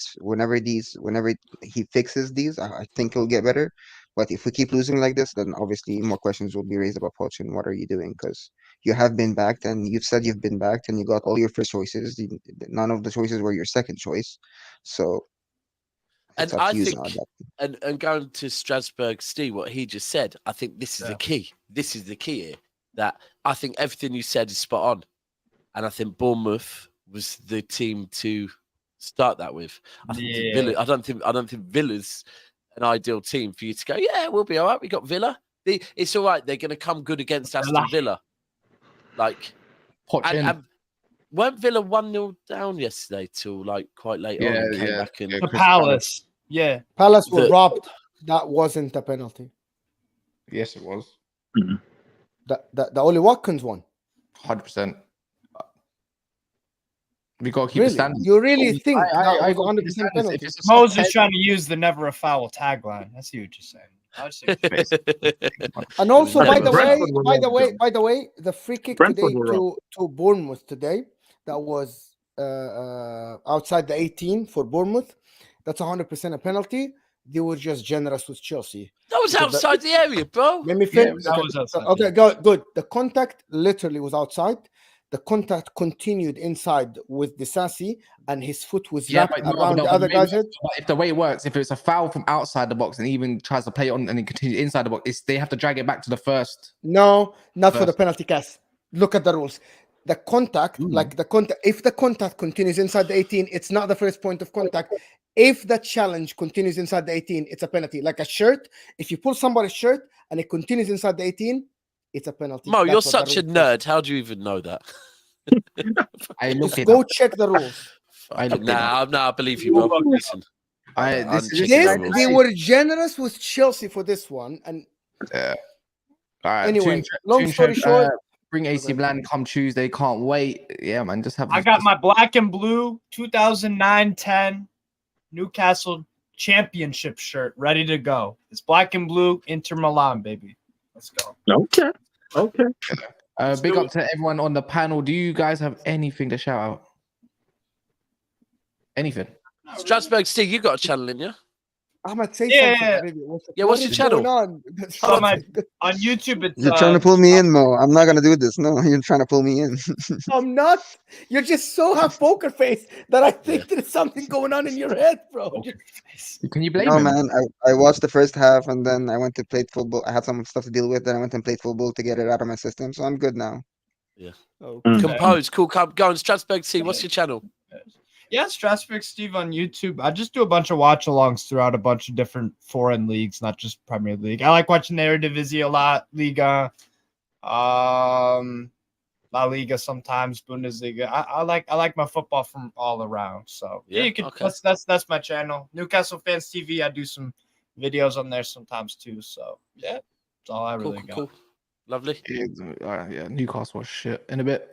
fixes these, I think he'll get better. But if we keep losing like this, then obviously more questions will be raised about Poch and what are you doing? Because you have been backed and you've said you've been backed and you got all your first choices. None of the choices were your second choice. So it's and up I to you think, now. and going to Strasbourg, Steve, what he just said, I think this is the key. This is the key here. That I think everything you said is spot on. And I think Bournemouth was the team to start that with. I think Villa, I don't think Villa's an ideal team for you to go, yeah, we'll be all right. We got Villa. It's all right. They're going to come good against Aston Villa. Like, and weren't Villa 1-0 down yesterday till like quite late on and came back and the Palace. Yeah. Palace were robbed. That wasn't a penalty. Yes, it was. Mm-hmm. The Oli Watkins one. 100%. We got to keep Really? the standard. You really think I that was 100% penalty? Moses trying to use the never a foul tagline. I see what you're saying. And also, by the way, the free kick today to Bournemouth today, that was outside the 18 for Bournemouth. That's 100% a penalty. They were just generous with Chelsea. That was outside the area, bro. Let me finish. Okay, good. The contact literally was outside. The contact continued inside with Disasi, and his foot was wrapped around the other guy's head. If the way it works, if it's a foul from outside the box and even tries to play it on and it continues inside the box, they have to drag it back to the first. No, not for the penalty cast. Look at the rules. The contact, if the contact continues inside the 18, it's not the first point of contact. If the challenge continues inside the 18, it's a penalty. Like a shirt, if you pull somebody's shirt and it continues inside the 18, it's a penalty. Mo, you're such a nerd. How do you even know that? Go check the rules. I believe you, bro. Listen, they were generous with Chelsea for this one, and all right. Anyway, long story short, bring AC Milan come Tuesday. Can't wait. Yeah, man. Just have. I got my black and blue 2009-10 Newcastle Championship shirt ready to go. It's black and blue, Inter Milan, baby. Let's go. Okay. Big up to everyone on the panel. Do you guys have anything to shout out? Anything? Strasbourg, Steve, you got a channel in you? Ahmed, say something. What's your channel? On YouTube, You're trying to pull me in, Mo. I'm not gonna do this. No, you're trying to pull me in. I'm not. You're just so half poker face that I think there's something going on in your head, bro. Can you blame No, him? man. I watched the first half and then I went to play football. I had some stuff to deal with. Then I went and played football to get it out of my system. So I'm good now. Yeah. Compose. Cool. Go on, Strasbourg. See, what's your channel? Yeah, Strasbourg Steve on YouTube. I just do a bunch of watch-alongs throughout a bunch of different foreign leagues, not just Premier League. I like watching the Eredivisie a lot, Liga, La Liga sometimes, Bundesliga. I like my football from all around. So yeah, you can. That's my channel, Newcastle Fans TV. I do some videos on there sometimes too. So yeah, that's all I really got. Cool. Lovely. Yeah, Newcastle was shit in a bit.